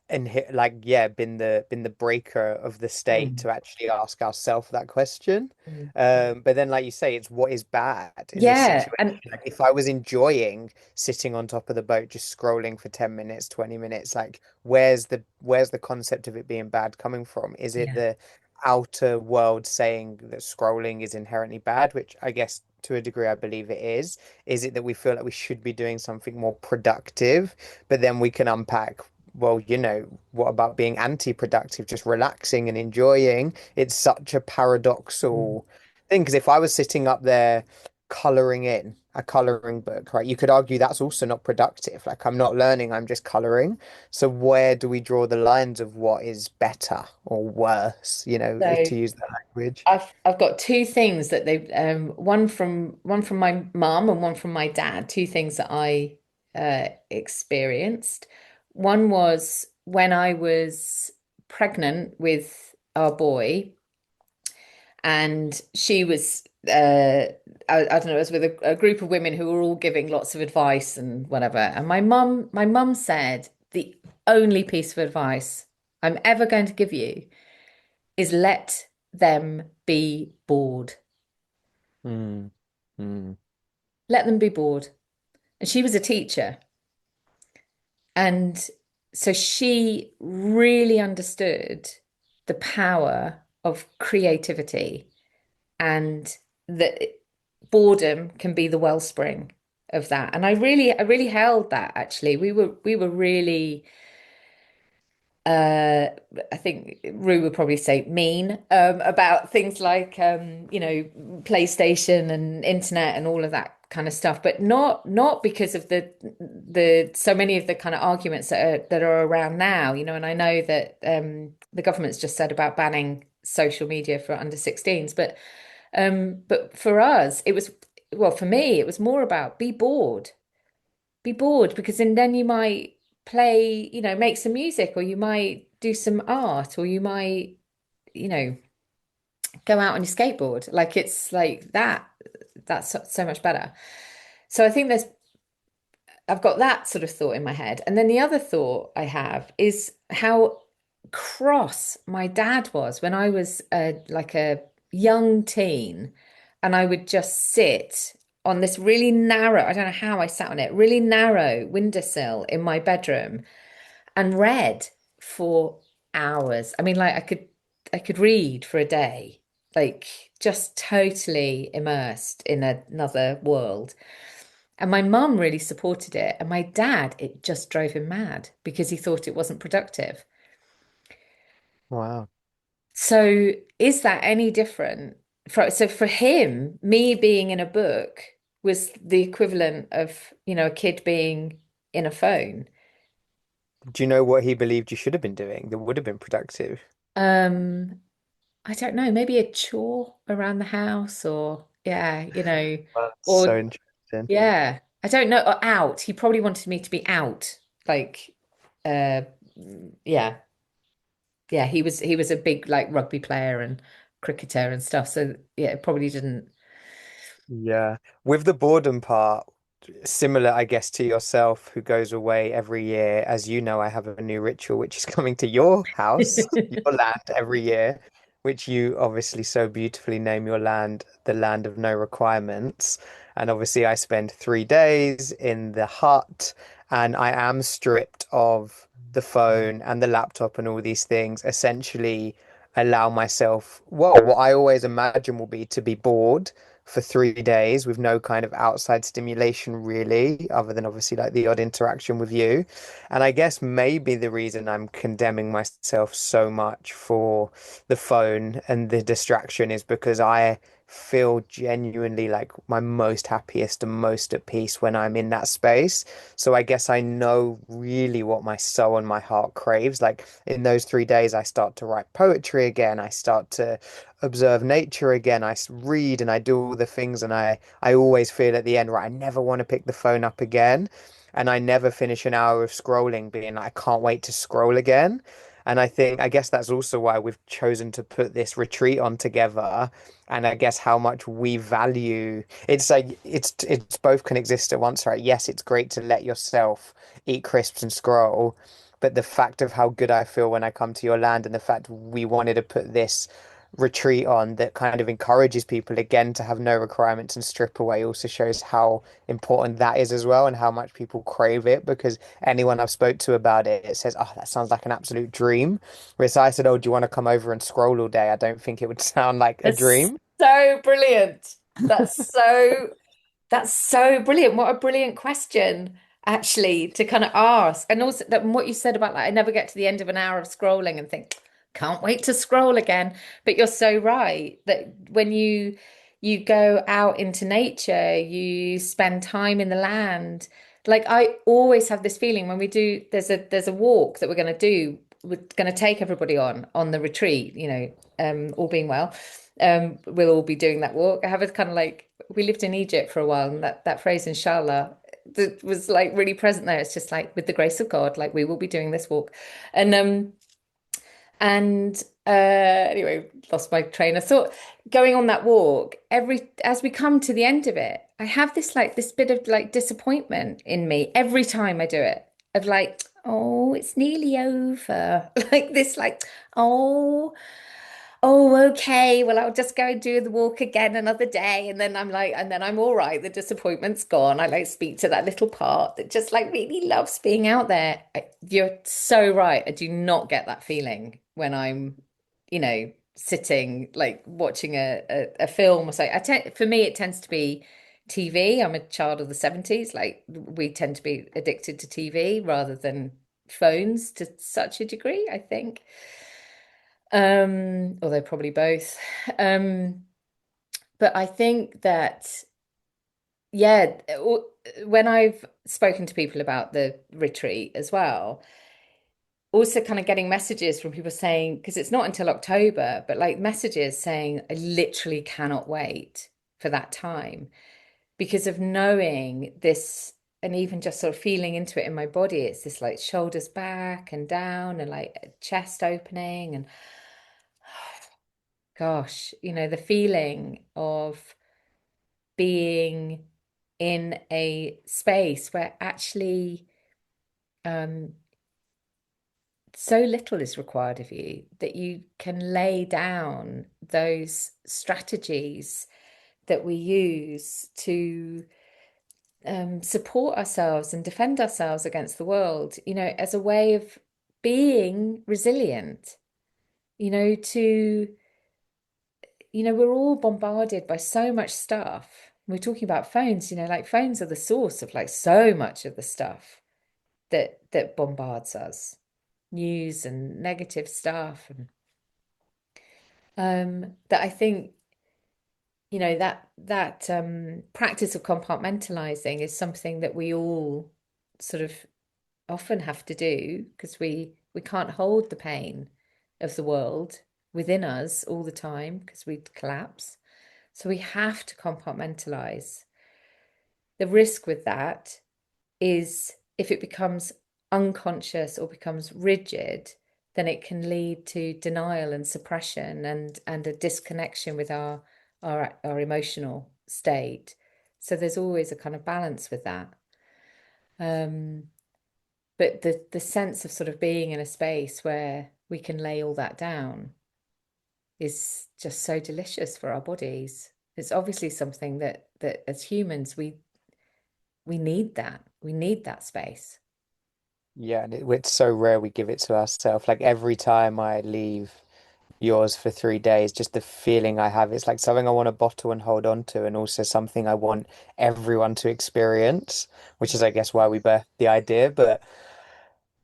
and hit, like yeah been the breaker of the state Mm. to actually ask ourselves that question. Mm. But then like you say, it's what is bad in this Yeah, situation. and Like if I was enjoying sitting on top of the boat just scrolling for 10 minutes 20 minutes, like where's the concept of it being bad coming from? Is it yeah, the outer world saying that scrolling is inherently bad, which I guess to a degree I believe it is it that we feel like we should be doing something more productive, but then we can unpack, well, what about being anti-productive, just relaxing and enjoying? It's such a mm. paradoxal thing because if I was sitting up there coloring in a coloring book, right, you could argue that's also not productive. Like I'm not learning, I'm just coloring. So where do we draw the lines of what is better or worse, So to use that language? I've got two things that they one from my mum and one from my dad, two things that I experienced. One was when I was pregnant with our boy, and she was I don't know, it was with a group of women who were all giving lots of advice and whatever. And my mum said the only piece of advice I'm ever going to give you is let them be bored. Hmm. Hmm. Let them be bored. And she was a teacher. And so she really understood the power of creativity, and that boredom can be the wellspring of that. And I really held that actually. We were really uh I think Rue would probably say mean about things like PlayStation and internet and all of that kind of stuff, but not because of the so many of the kind of arguments that are around now, and I know that the government's just said about banning social media for under 16s, but for us it was, well, for me it was more about be bored, because then you might play, make some music, or you might do some art, or you might, you know, go out on your skateboard. Like it's like that. That's so much better. So I think I've got that sort of thought in my head. And then the other thought I have is how cross my dad was when I was like a young teen, and I would just sit on this really narrow, I don't know how I sat on it, really narrow windowsill in my bedroom and read for hours. I mean, like I could read for a day, like just totally immersed in another world. And my mum really supported it. And my dad, it just drove him mad because he thought it wasn't productive. Wow. So is that any different? So for him, me being in a book was the equivalent of, a kid being in a phone. Do you know what he believed you should have been doing that would have been productive? Um, I don't know, maybe a chore around the house, or yeah, That's so or interesting. yeah, I don't know, or out. He probably wanted me to be out. Like uh yeah. Yeah, he was a big like rugby player and cricketer and stuff. So yeah, it probably didn't. Yeah. With the boredom part, similar, I guess, to yourself, who goes away every year. As you know, I have a new ritual which is coming to your house, your land every year. which you obviously so beautifully name your land the land of no requirements. And obviously, I spend 3 days in the hut and I am stripped of the phone and the laptop and all these things, essentially allow myself, well, what I always imagine will be to be bored for 3 days with no kind of outside stimulation, really, other than obviously like the odd interaction with you. And I guess maybe the reason I'm condemning myself so much for the phone and the distraction is because I feel genuinely like my most happiest and most at peace when I'm in that space. So I guess I know really what my soul and my heart craves. Like in those 3 days, I start to write poetry again. I start to observe nature again. Read and I do all the things. And I always feel at the end, right, I never want to pick the phone up again. And I never finish an hour of scrolling being like, I can't wait to scroll again. And I guess that's also why we've chosen to put this retreat on together. And I guess how much we value it's like it's both can exist at once, right? Yes, it's great to let yourself eat crisps and scroll, but the fact of how good I feel when I come to your land and the fact we wanted to put this retreat on that kind of encourages people again to have no requirements and strip away also shows how important that is as well and how much people crave it because anyone I've spoke to about it says, oh, that sounds like an absolute dream. Whereas I said, oh, do you want to come over and scroll all day? I don't think it would sound like a It's dream. so brilliant. That's so That's so brilliant. What a brilliant question, actually, to kind of ask. And also that what you said about like I never get to the end of an hour of scrolling and think, can't wait to scroll again. But you're so right that when you go out into nature, you spend time in the land. Like I always have this feeling when we do, there's a walk that we're going to do. We're going to take everybody on the retreat, all being well. We'll all be doing that walk. I have a kind of like we lived in Egypt for a while, and that phrase, inshallah, that was like really present there. It's just like with the grace of God, like we will be doing this walk. And anyway, lost my train of thought. Going on that walk, every as we come to the end of it, I have this bit of like disappointment in me every time I do it. Of like, oh, it's nearly over. Like this, like, oh. Oh, okay. Well, I'll just go and do the walk again another day. And then I'm like, and then I'm all right. The disappointment's gone. I like speak to that little part that just like really loves being out there. You're so right. I do not get that feeling when I'm, sitting like watching a film or so. For me, it tends to be TV. I'm a child of the 70s. Like we tend to be addicted to TV rather than phones to such a degree, I think. Although probably both. Um, but I think that, yeah, when I've spoken to people about the retreat as well, also kind of getting messages from people saying, because it's not until October, but like messages saying, I literally cannot wait for that time because of knowing this and even just sort of feeling into it in my body. It's this like shoulders back and down and like chest opening and gosh, the feeling of being in a space where actually um, so little is required of you that you can lay down those strategies that we use to support ourselves and defend ourselves against the world, as a way of being resilient, to we're all bombarded by so much stuff. We're talking about phones, like phones are the source of like so much of the stuff that bombards us, news and negative stuff, and that I think, that practice of compartmentalizing is something that we all sort of often have to do because we can't hold the pain of the world within us all the time because we'd collapse. So we have to compartmentalize. The risk with that is if it becomes unconscious or becomes rigid, then it can lead to denial and suppression and a disconnection with our emotional state. So there's always a kind of balance with that. Um, but the sense of sort of being in a space where we can lay all that down is just so delicious for our bodies. It's obviously something that as humans we need that. We need that space. Yeah, and it's so rare we give it to ourselves. Like every time I leave yours for 3 days, just the feeling I have, it's like something I want to bottle and hold on to, and also something I want everyone to experience, which is, I guess, why we birthed the idea. But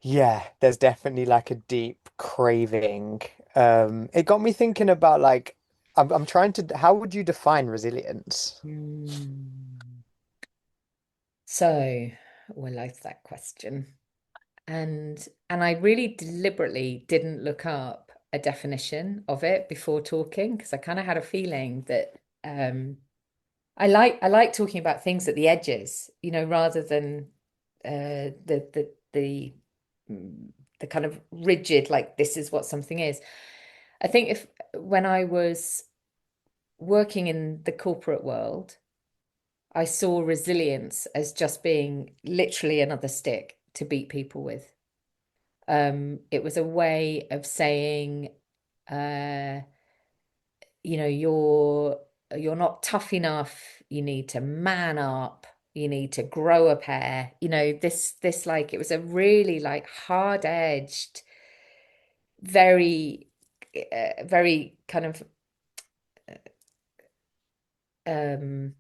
yeah, there's definitely like a deep craving. It got me thinking about like, I'm trying to, how would you define resilience? Mm. So, well, I like that question. And I really deliberately didn't look up a definition of it before talking because I kind of had a feeling that I like talking about things at the edges, rather than mm, the kind of rigid, like this is what something is. I think if when I was working in the corporate world, I saw resilience as just being literally another stick to beat people with. It was a way of saying, uh, you're not tough enough. You need to man up. You need to grow a pair. This like it was a really like hard-edged, very, very kind of um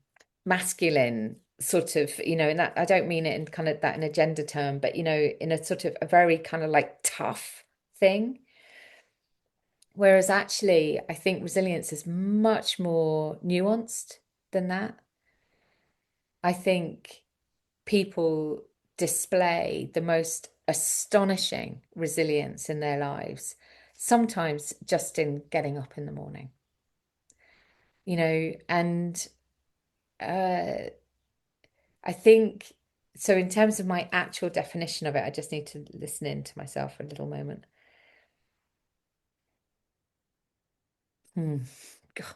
masculine sort of, and that I don't mean it in kind of that in a gender term, but in a sort of a very kind of like tough thing. Whereas actually, I think resilience is much more nuanced than that. I think people display the most astonishing resilience in their lives, sometimes just in getting up in the morning, and uh, I think so. In terms of my actual definition of it, I just need to listen in to myself for a little moment. Hmm. God.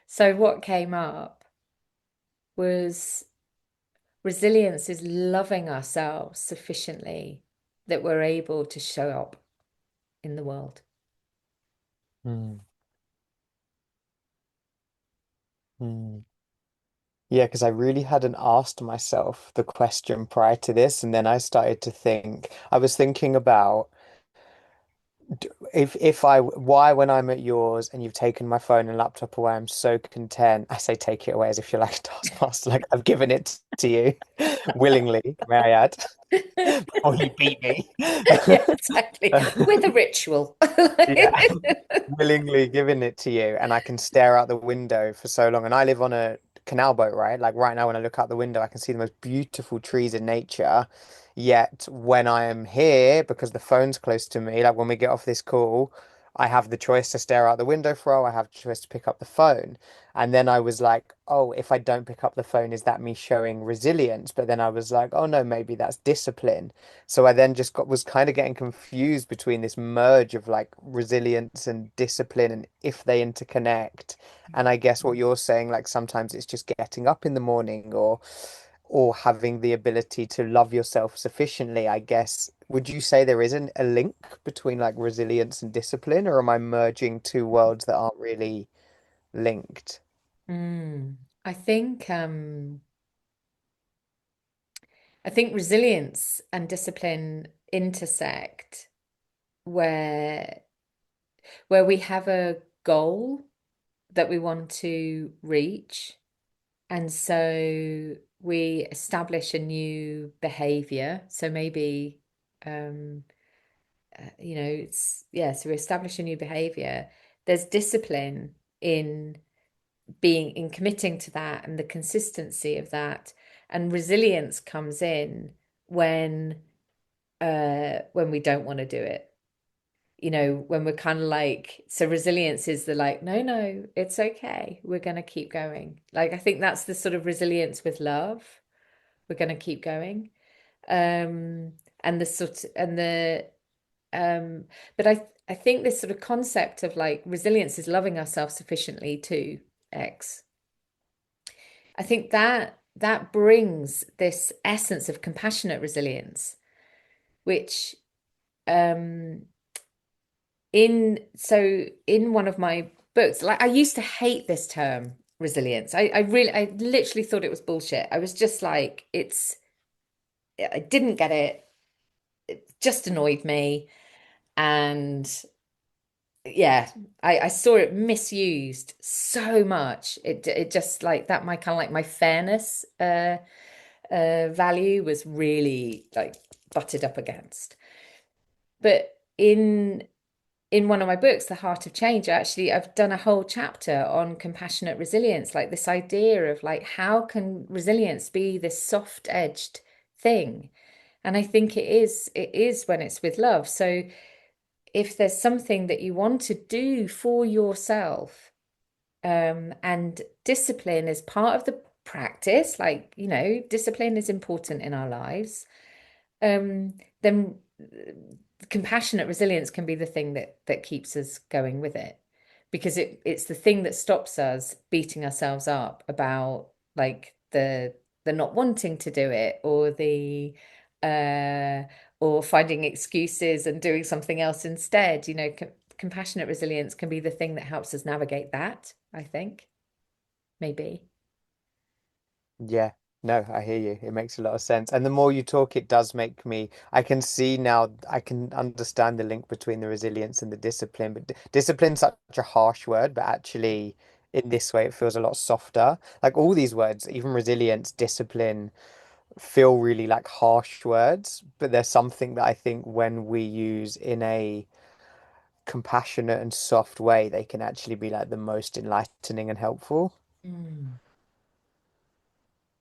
So, what came up was resilience is loving ourselves sufficiently that we're able to show up in the world. Hmm. Hmm. Yeah, because I really hadn't asked myself the question prior to this, and then I started to think. I was thinking about if I why when I'm at yours and you've taken my phone and laptop away, I'm so content. I say take it away as if you're like a taskmaster, like I've given it to you willingly, may I add, before you beat me. Yeah, exactly. With a ritual. Yeah, willingly giving it to you, and I can stare out the window for so long. And I live on a canal boat, right? Like right now, when I look out the window, I can see the most beautiful trees in nature. Yet when I am here, because the phone's close to me, like when we get off this call, I have the choice to stare out the window for a while. I have the choice to pick up the phone. And then I was like, oh, if I don't pick up the phone, is that me showing resilience? But then I was like, oh no, maybe that's discipline. So I then just was kind of getting confused between this merge of like resilience and discipline and if they interconnect. And I guess what you're saying, like sometimes it's just getting up in the morning or having the ability to love yourself sufficiently, I guess. Would you say there isn't a link between like resilience and discipline, or am I merging two worlds that aren't really linked? Mm. I think um I think resilience and discipline intersect where we have a goal that we want to reach. And so we establish a new behavior. So maybe, so we establish a new behavior. There's discipline in in committing to that and the consistency of that. And resilience comes in when when we don't want to do it. When we're kind of like, so resilience is the like, no, no, it's okay. We're going to keep going. Like, I think that's the sort of resilience with love. We're going to keep going. Um, and the sort and the, but I think this sort of concept of like resilience is loving ourselves sufficiently to X. I think that brings this essence of compassionate resilience, which um in one of my books. Like I used to hate this term resilience. I literally thought it was bullshit. I was just like, I didn't get it. It just annoyed me. And yeah, I saw it misused so much. It just like that, my kind of like my fairness value was really like butted up against. But in one of my books, The Heart of Change, actually, I've done a whole chapter on compassionate resilience, like this idea of like how can resilience be this soft-edged thing? And I think it is when it's with love. So if there's something that you want to do for yourself, and discipline is part of the practice, like, discipline is important in our lives, then compassionate resilience can be the thing that keeps us going with it, because it's the thing that stops us beating ourselves up about like the not wanting to do it, or the or finding excuses and doing something else instead. Compassionate resilience can be the thing that helps us navigate that, I think, maybe. Yeah, no, I hear you. It makes a lot of sense. And the more you talk, it does make me, I can see now, I can understand the link between the resilience and the discipline. But discipline's such a harsh word, but actually, in this way, it feels a lot softer. Like all these words, even resilience, discipline, feel really like harsh words. But there's something that I think when we use in a compassionate and soft way, they can actually be like the most enlightening and helpful. Mm.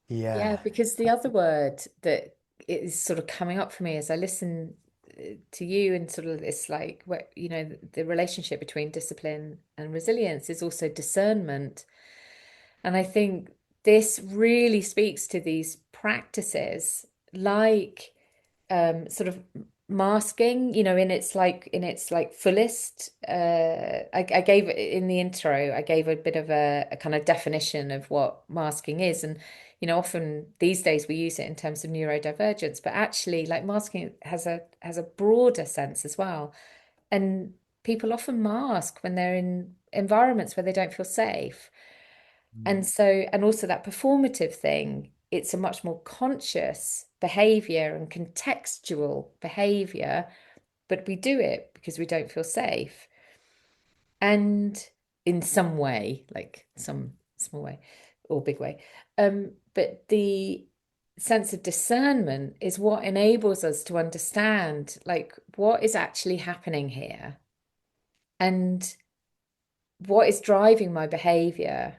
Yeah, Yeah. because the other word that is sort of coming up for me as I listen to you, and sort of it's like what the relationship between discipline and resilience is also discernment. And I think this really speaks to these practices, like sort of masking, in its like fullest. I gave in the intro, I gave a bit of a kind of definition of what masking is, and often these days we use it in terms of neurodivergence, but actually, like, masking has a broader sense as well. And people often mask when they're in environments where they don't feel safe. And so, and also that performative thing, it's a much more conscious behavior and contextual behavior, but we do it because we don't feel safe. And in some way, like some small way or big way. But the sense of discernment is what enables us to understand, like, what is actually happening here, and what is driving my behavior.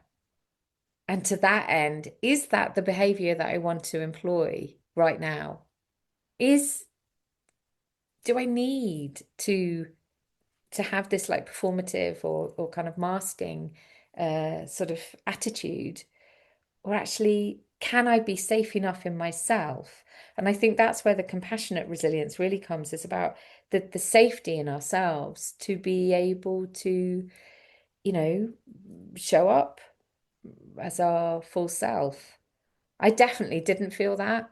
And to that end, is that the behavior that I want to employ right now? Is Do I need to have this like performative or kind of masking sort of attitude? Or actually, can I be safe enough in myself? And I think that's where the compassionate resilience really comes. It's about the safety in ourselves to be able to, you know, show up as our full self. I definitely didn't feel that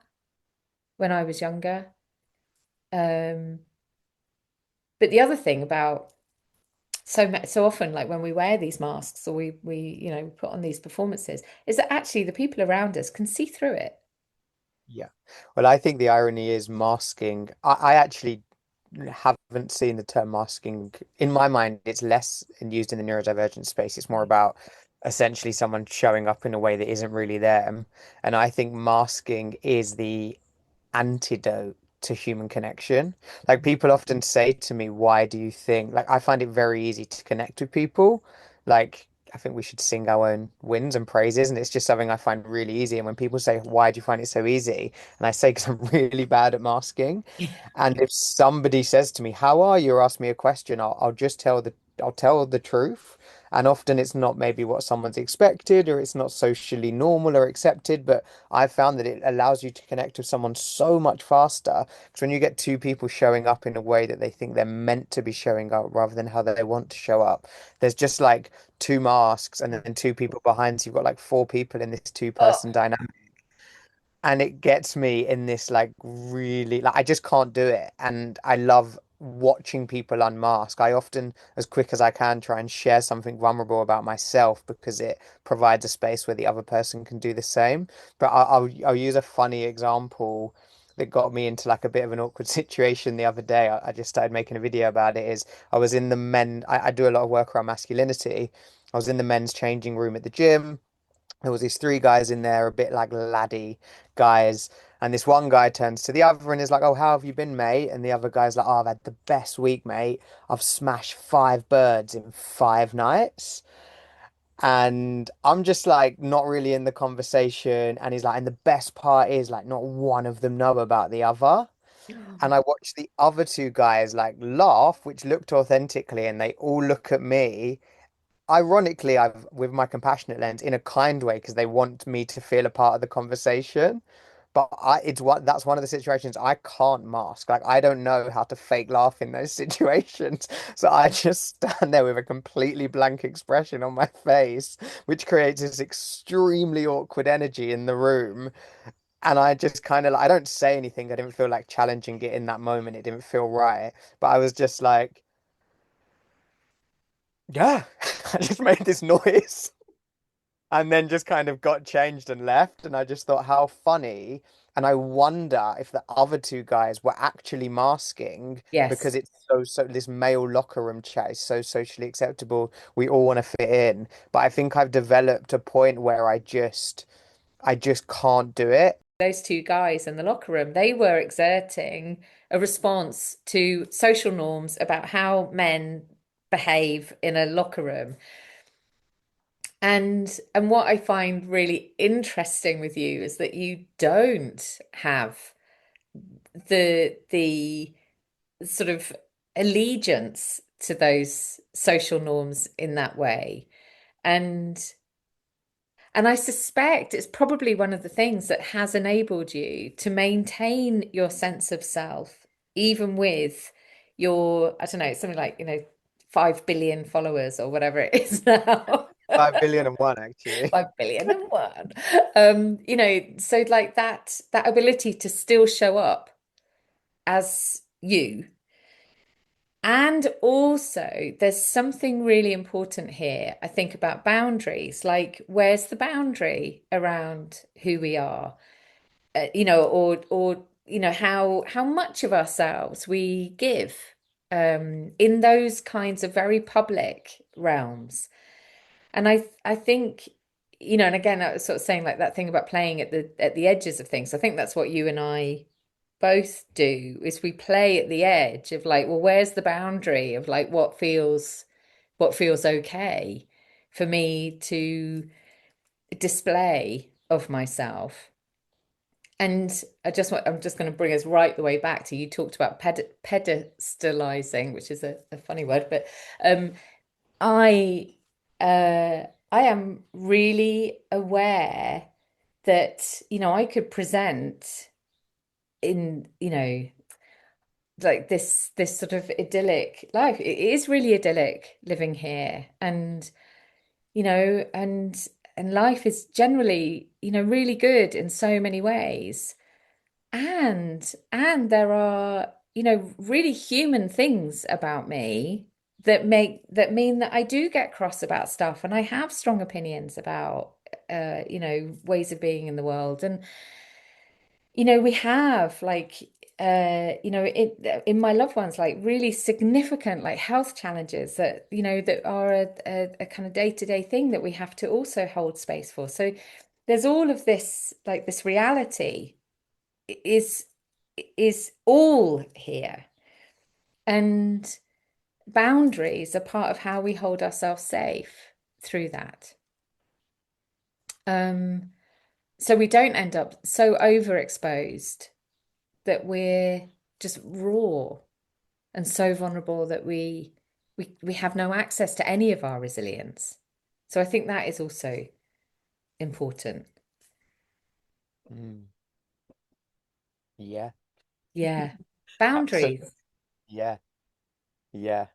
when I was younger. Um, but the other thing about so often, like when we wear these masks, or we put on these performances, is that actually the people around us can see through it. Yeah. Well, I think the irony is masking. I actually haven't seen the term masking. In my mind, it's less used in the neurodivergent space. It's more about essentially someone showing up in a way that isn't really them. And I think masking is the antidote to human connection. Like people often say to me, why do you think, like I find it very easy to connect with people. Like I think we should sing our own wins and praises, and it's just something I find really easy. And when people say, why do you find it so easy? And I say, because I'm really bad at masking. And if somebody says to me, how are you, or ask me a question, I'll just I'll tell the truth. And often it's not maybe what someone's expected, or it's not socially normal or accepted, but I've found that it allows you to connect with someone so much faster. Because when you get two people showing up in a way that they think they're meant to be showing up rather than how they want to show up, there's just like two masks and then two people behind. So you've got like four people in this Oh, two-person dynamic. And it gets me in this like really like I just can't do it. And I love watching people unmask. I often, as quick as I can, try and share something vulnerable about myself because it provides a space where the other person can do the same. But I'll use a funny example that got me into like a bit of an awkward situation the other day. I just started making a video about it. Is I was in the I do a lot of work around masculinity. I was in the men's changing room at the gym. There was these three guys in there, a bit like laddie guys. And this one guy turns to the other and is like, "Oh, how have you been, mate?" And the other guy's like, "Oh, I've had the best week, mate. I've smashed 5 birds in 5 nights." And I'm just like not really in the conversation. And he's like, and the best part is like not one of them know about the other. And I watched the other two guys like laugh, which looked authentically, and they all look at me ironically, I've with my compassionate lens in a kind way because they want me to feel a part of the conversation. But that's one of the situations I can't mask. Like I don't know how to fake laugh in those situations. So I just stand there with a completely blank expression on my face, which creates this extremely awkward energy in the room. And I just kind of like, I don't say anything. I didn't feel like challenging it in that moment. It didn't feel right. But I was just like, yeah, I just made this noise. And then just kind of got changed and left. And I just thought, how funny. And I wonder if the other two guys were actually masking Yes. because it's this male locker room chat is so socially acceptable. We all want to fit in. But I think I've developed a point where I just can't do it. Those two guys in the locker room, they were exerting a response to social norms about how men behave in a locker room. And what I find really interesting with you is that you don't have the sort of allegiance to those social norms in that way. And and I suspect it's probably one of the things that has enabled you to maintain your sense of self, even with your, I don't know, something like, 5 billion followers or whatever it is now. 5 billion and one, actually. 5 billion and one. So like that ability to still show up as you. And also, there's something really important here, I think, about boundaries. Like, where's the boundary around who we are? Or how much of ourselves we give in those kinds of very public realms. And I think, and again, I was sort of saying like that thing about playing at the edges of things. I think that's what you and I both do is we play at the edge of like, well, where's the boundary of like what feels okay for me to display of myself. And I'm just going to bring us right the way back to you talked about pedestalizing, which is a funny word, but um, I I am really aware that, I could present in, like this sort of idyllic life. It is really idyllic living here. And, and life is generally, really good in so many ways. And there are, really human things about me that mean that I do get cross about stuff and I have strong opinions about ways of being in the world. And we have like in my loved ones like really significant like health challenges that that are a kind of day-to-day thing that we have to also hold space for. So there's all of this like this reality is is all here. And boundaries are part of how we hold ourselves safe through that. Um, so we don't end up so overexposed that we're just raw and so vulnerable that we have no access to any of our resilience. So I think that is also important. Mm, yeah, Yeah. absolutely. Boundaries. Yeah, yeah,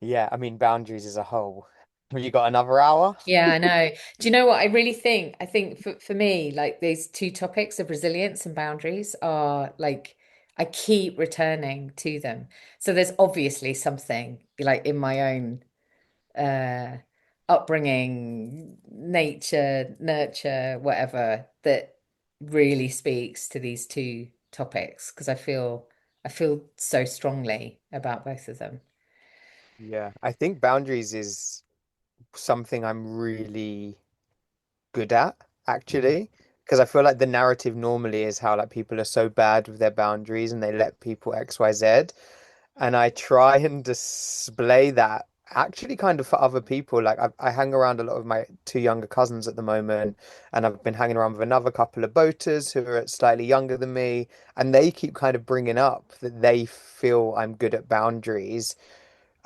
yeah. I mean, boundaries as a whole. Have you got another hour? Yeah, I know. Do you know what I really think? I think for me, like these two topics of resilience and boundaries are like I keep returning to them. So there's obviously something like in my own uh upbringing, nature, nurture, whatever, that really speaks to these two topics because I feel so strongly about both of them. Yeah, I think boundaries is something I'm really good at, actually, because I feel like the narrative normally is how like people are so bad with their boundaries and they let people XYZ. And I try and display that actually kind of for other people. Like I hang around a lot of my two younger cousins at the moment, and I've been hanging around with another couple of boaters who are slightly younger than me, and they keep kind of bringing up that they feel I'm good at boundaries.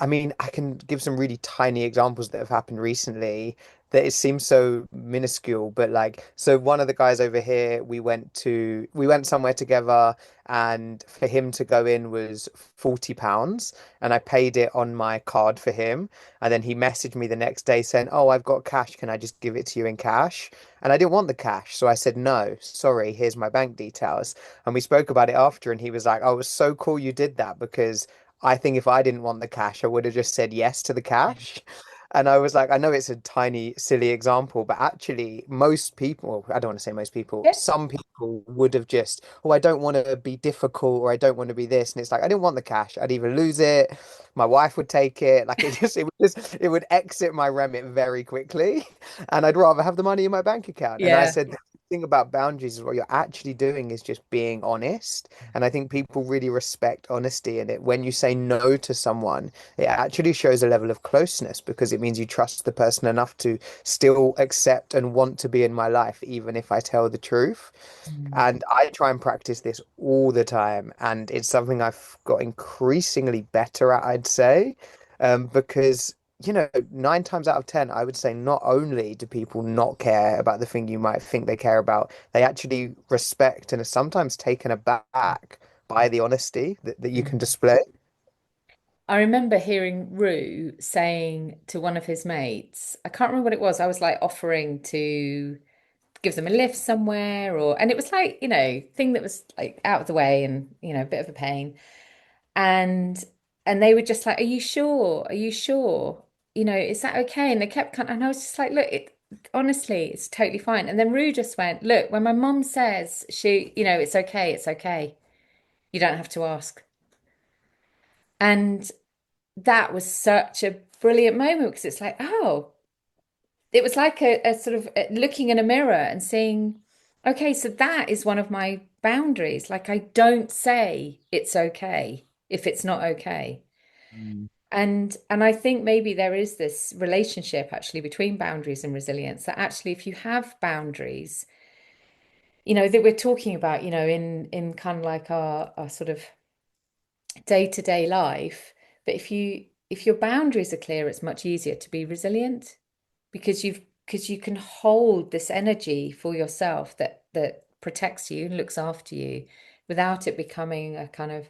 I mean, I can give some really tiny examples that have happened recently that it seems so minuscule, but like, so one of the guys over here, we went somewhere together, and for him to go in was £40, and I paid it on my card for him. And then he messaged me the next day saying, "Oh, I've got cash. Can I just give it to you in cash?" And I didn't want the cash. So I said, "No, sorry, here's my bank details." And we spoke about it after, and he was like, "Oh, it was so cool you did that because I think if I didn't want the cash, I would have just said yes to the cash." And I was like, I know it's a tiny, silly example, but actually, most people, I don't want to say most people, Yeah. some people would have just, "Oh, I don't want to be difficult or I don't want to be this." And it's like, I didn't want the cash. I'd either lose it, my wife would take it. Like it would exit my remit very quickly. And I'd rather have the money in my bank account. And I Yeah. said, the thing about boundaries is what you're actually doing is just being honest. And I think people really respect honesty in it. When you say no to someone, it actually shows a level of closeness because it means you trust the person enough to still accept and want to be in my life, even if I tell the truth. Mm. And I try and practice this all the time. And it's something I've got increasingly better at, I'd say, because, you know, 9 times out of 10, I would say not only do people not care about the thing you might think they care about, they actually respect and are sometimes taken aback by the honesty that you can Mm. display. I remember hearing Rue saying to one of his mates, I can't remember what it was. I was like offering to give them a lift somewhere and it was like, thing that was like out of the way and, a bit of a pain. And they were just like, "Are you sure? Are you sure? Is that okay?" And they kept and I was just like, "Look, honestly, it's totally fine." And then Rue just went, "Look, when my mum says it's okay, it's okay. You don't have to ask." And that was such a brilliant moment because it's like, oh, it was like a sort of looking in a mirror and seeing, okay, so that is one of my boundaries. Like I don't say it's okay if it's not okay. And I think maybe there is this relationship actually between boundaries and resilience that actually if you have boundaries, that we're talking about, in kind of like our sort of day-to-day life, but if your boundaries are clear, it's much easier to be resilient because you can hold this energy for yourself that protects you and looks after you without it becoming a kind of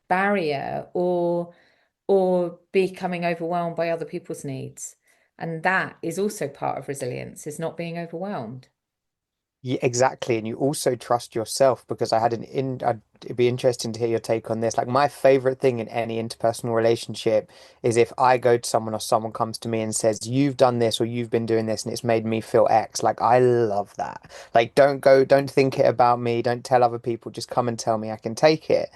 barrier or becoming overwhelmed by other people's needs. And that is also part of resilience, is not being overwhelmed. Yeah, exactly. And you also trust yourself because it'd be interesting to hear your take on this. Like my favorite thing in any interpersonal relationship is if I go to someone or someone comes to me and says, "You've done this or you've been doing this and it's made me feel X." Like I love that. Like don't think it about me. Don't tell other people. Just come and tell me I can take it.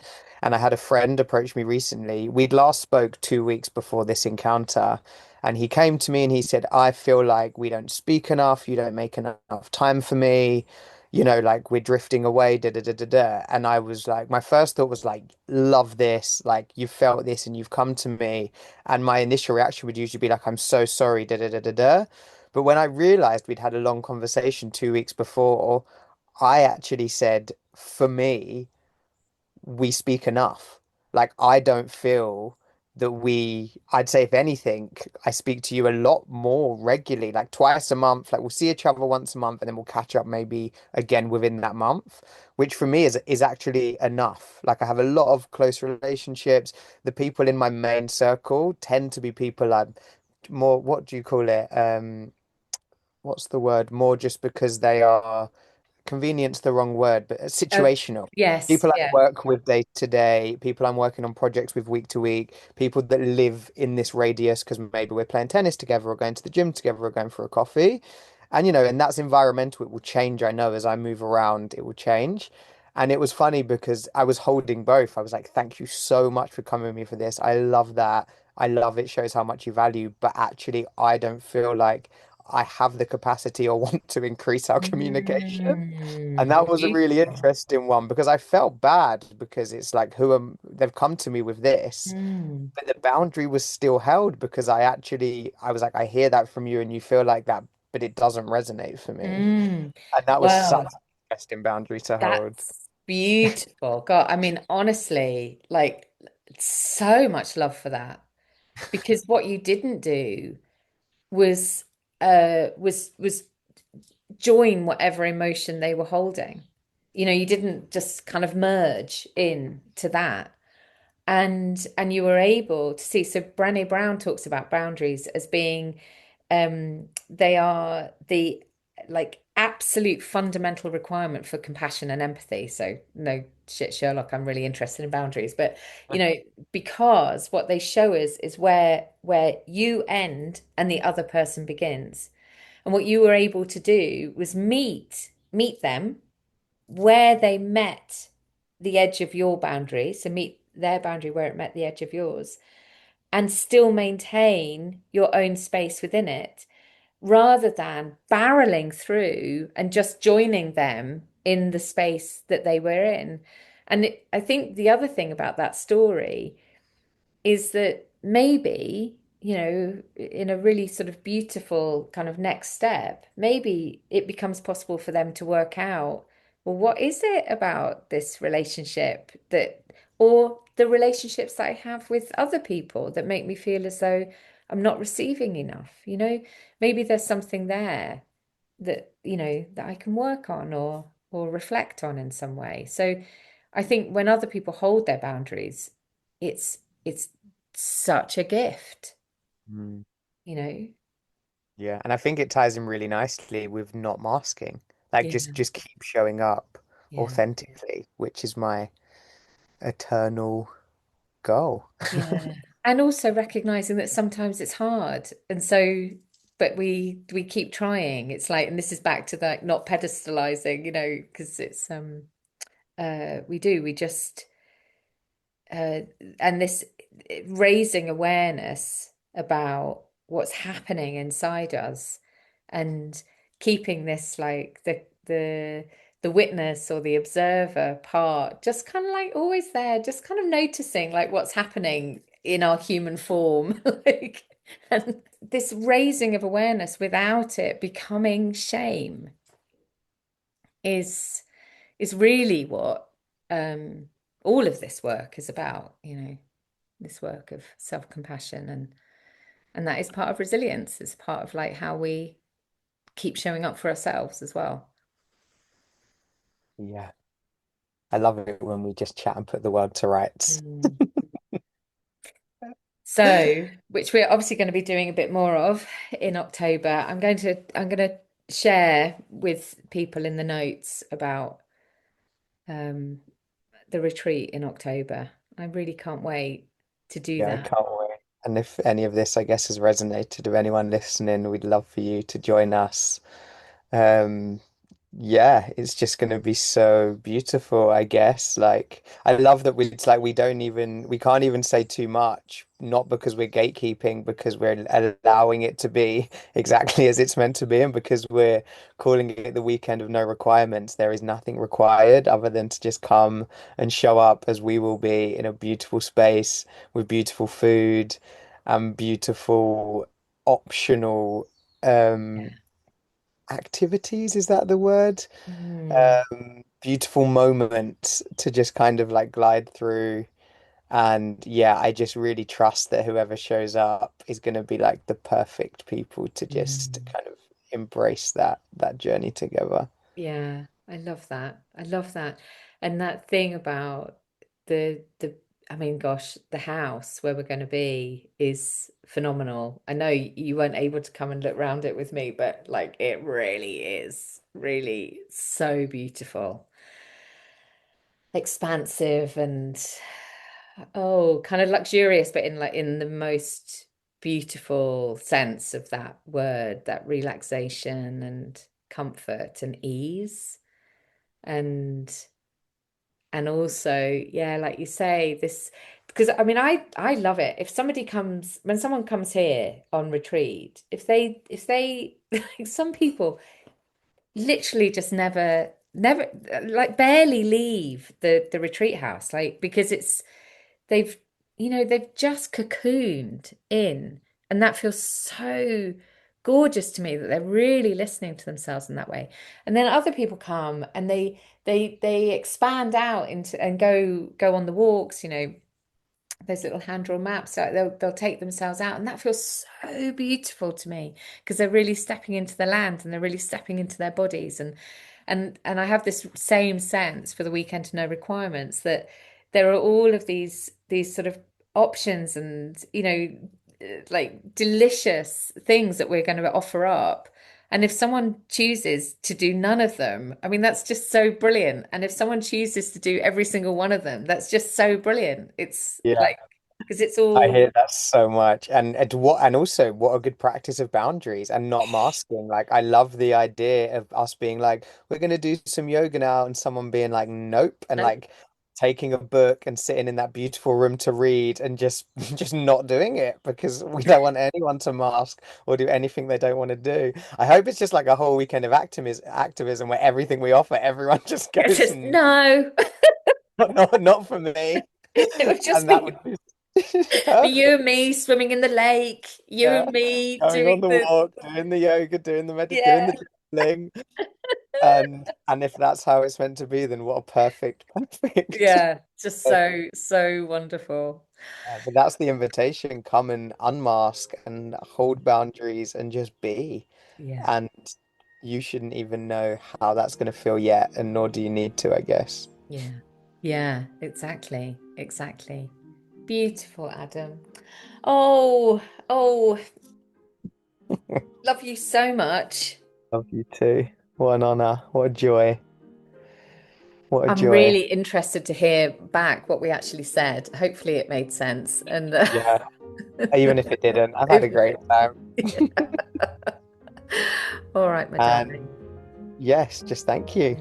And I had a friend approach me recently. We'd last spoke 2 weeks before this encounter. And he came to me and he said, "I feel like we don't speak enough. You don't make enough time for me. You know, like we're drifting away, da da da da da." And I was like, my first thought was like, "Love this. Like you felt this and you've come to me." And my initial reaction would usually be like, "I'm so sorry, da da da da da." But when I realized we'd had a long conversation 2 weeks before, I actually said, for me, we speak enough. Like I don't feel that I'd say if anything, I speak to you a lot more regularly, like twice a month. Like we'll see each other once a month and then we'll catch up maybe again within that month, which for me is actually enough. Like I have a lot of close relationships. The people in my main circle tend to be people I'm more, what do you call it? What's the word? More just because they are convenience the wrong word, but Oh, situational. yes, People I yeah. work with day to day, people I'm working on projects with week to week, people that live in this radius because maybe we're playing tennis together or going to the gym together or going for a coffee. And and that's environmental. It will change. I know as I move around, it will change. And it was funny because I was holding both. I was like, thank you so much for coming with me for this. I love that. I love it. Shows how much you value. But actually, I don't feel like I have the capacity or want to increase our communication. And that was a really Beautiful. interesting one because I felt bad because it's like, they've come to me with this, Mm, but the boundary was still held because I was like, I hear that from you and you feel like that, but it doesn't resonate for me. mm. And that was such Well, an interesting boundary to hold. that's beautiful. God, I mean, honestly, like so much love for that. Because what you didn't do was was join whatever emotion they were holding. You didn't just kind of merge in to that. And you were able to see. So Brené Brown talks about boundaries as being they are the like absolute fundamental requirement for compassion and empathy. So no shit, Sherlock, I'm really interested in boundaries. But you know, because what they show us is where you end and the other person begins. And what you were able to do was meet them where they met the edge of your boundary, so meet their boundary where it met the edge of yours, and still maintain your own space within it, rather than barreling through and just joining them in the space that they were in. And I think the other thing about that story is that maybe, in a really sort of beautiful kind of next step, maybe it becomes possible for them to work out, well, what is it about this relationship or the relationships that I have with other people that make me feel as though I'm not receiving enough? Maybe there's something there that I can work on or reflect on in some way. So I think when other people hold their boundaries, it's such a gift, Mm. you know? Yeah, and I think it ties in really nicely with not masking. Like Yeah, just keep showing up yeah, authentically, which is my eternal goal. yeah. And also recognizing that sometimes it's hard. And so, but we keep trying. It's like, and this is back to that not pedestalizing, because it's we just uh, and this raising awareness about what's happening inside us and keeping this like the witness or the observer part just kind of like always there, just kind of noticing like what's happening in our human form like, and this raising of awareness without it becoming shame is is really what um all of this work is about, this work of self-compassion, and that is part of resilience. It's part of like how we keep showing up for ourselves as well. Yeah. I love it when we just chat and put the world to rights. Mm. So, which we're obviously going to be doing a bit more of in October. I'm going to share with people in the notes about um, the retreat in October. I really can't wait to do Yeah, I that. can't wait. And if any of this, I guess, has resonated with anyone listening, we'd love for you to join us. Um, yeah, it's just going to be so beautiful, I guess. Like, I love that it's like we can't even say too much, not because we're gatekeeping, because we're allowing it to be exactly as it's meant to be, and because we're calling it the weekend of no requirements. There is nothing required other than to just come and show up as we will be in a beautiful space with beautiful food and beautiful optional um Yeah. activities, is that the word? Mm, Beautiful moments to just kind of like glide through. And yeah, I just really trust that whoever shows up is going to be like the perfect people to just mm. kind of embrace that journey together. Yeah, I love that. I love that. And that thing about the I mean, gosh, the house where we're going to be is phenomenal. I know you weren't able to come and look around it with me, but like it really is really so beautiful, expansive and oh, kind of luxurious, but in like in the most beautiful sense of that word, that relaxation and comfort and ease. And also, yeah, like you say, this because I mean I love it. If somebody comes when someone comes here on retreat, if they like some people literally just never like barely leave the retreat house, like because it's they've they've just cocooned in, and that feels so gorgeous to me that they're really listening to themselves in that way. And then other people come and they expand out into and go on the walks, those little hand drawn maps. So they'll take themselves out, and that feels so beautiful to me because they're really stepping into the land and they're really stepping into their bodies. And I have this same sense for the weekend to no requirements that there are all of these sort of options and like delicious things that we're going to offer up. And if someone chooses to do none of them, I mean, that's just so brilliant. And if someone chooses to do every single one of them, that's just so brilliant. It's Yeah. like, because it's I all, hear that so much. And also what a good practice of boundaries and not masking. Like I love the idea of us being like, we're gonna do some yoga now, and someone being like, nope, and no, like taking a book and sitting in that beautiful room to read and just just not doing it because we don't want anyone to mask or do anything they don't want to do. I hope it's just like a whole weekend of activism where everything we offer, everyone just it's goes just and no. not for me. It would just And that be would be be you perfect. and me swimming in the lake, you Yeah, and me going on doing the the, walk, doing the yoga, doing yeah, the journaling, and if that's how it's meant to be, then what a perfect. yeah, just so wonderful. But that's the invitation. Come and unmask and hold boundaries and just be. Yeah, And you shouldn't even know how that's going to feel yet, and nor do you need to, I guess. yeah, yeah, exactly, exactly. Beautiful, Adam. Oh, oh, love you so much. Love you too. What an honor. What a joy. What a I'm joy. really interested to hear back what we actually said. Hopefully, it made sense. And Yeah. Even if it didn't, I've had a if- great time. all right, my And darling. yes, just thank you.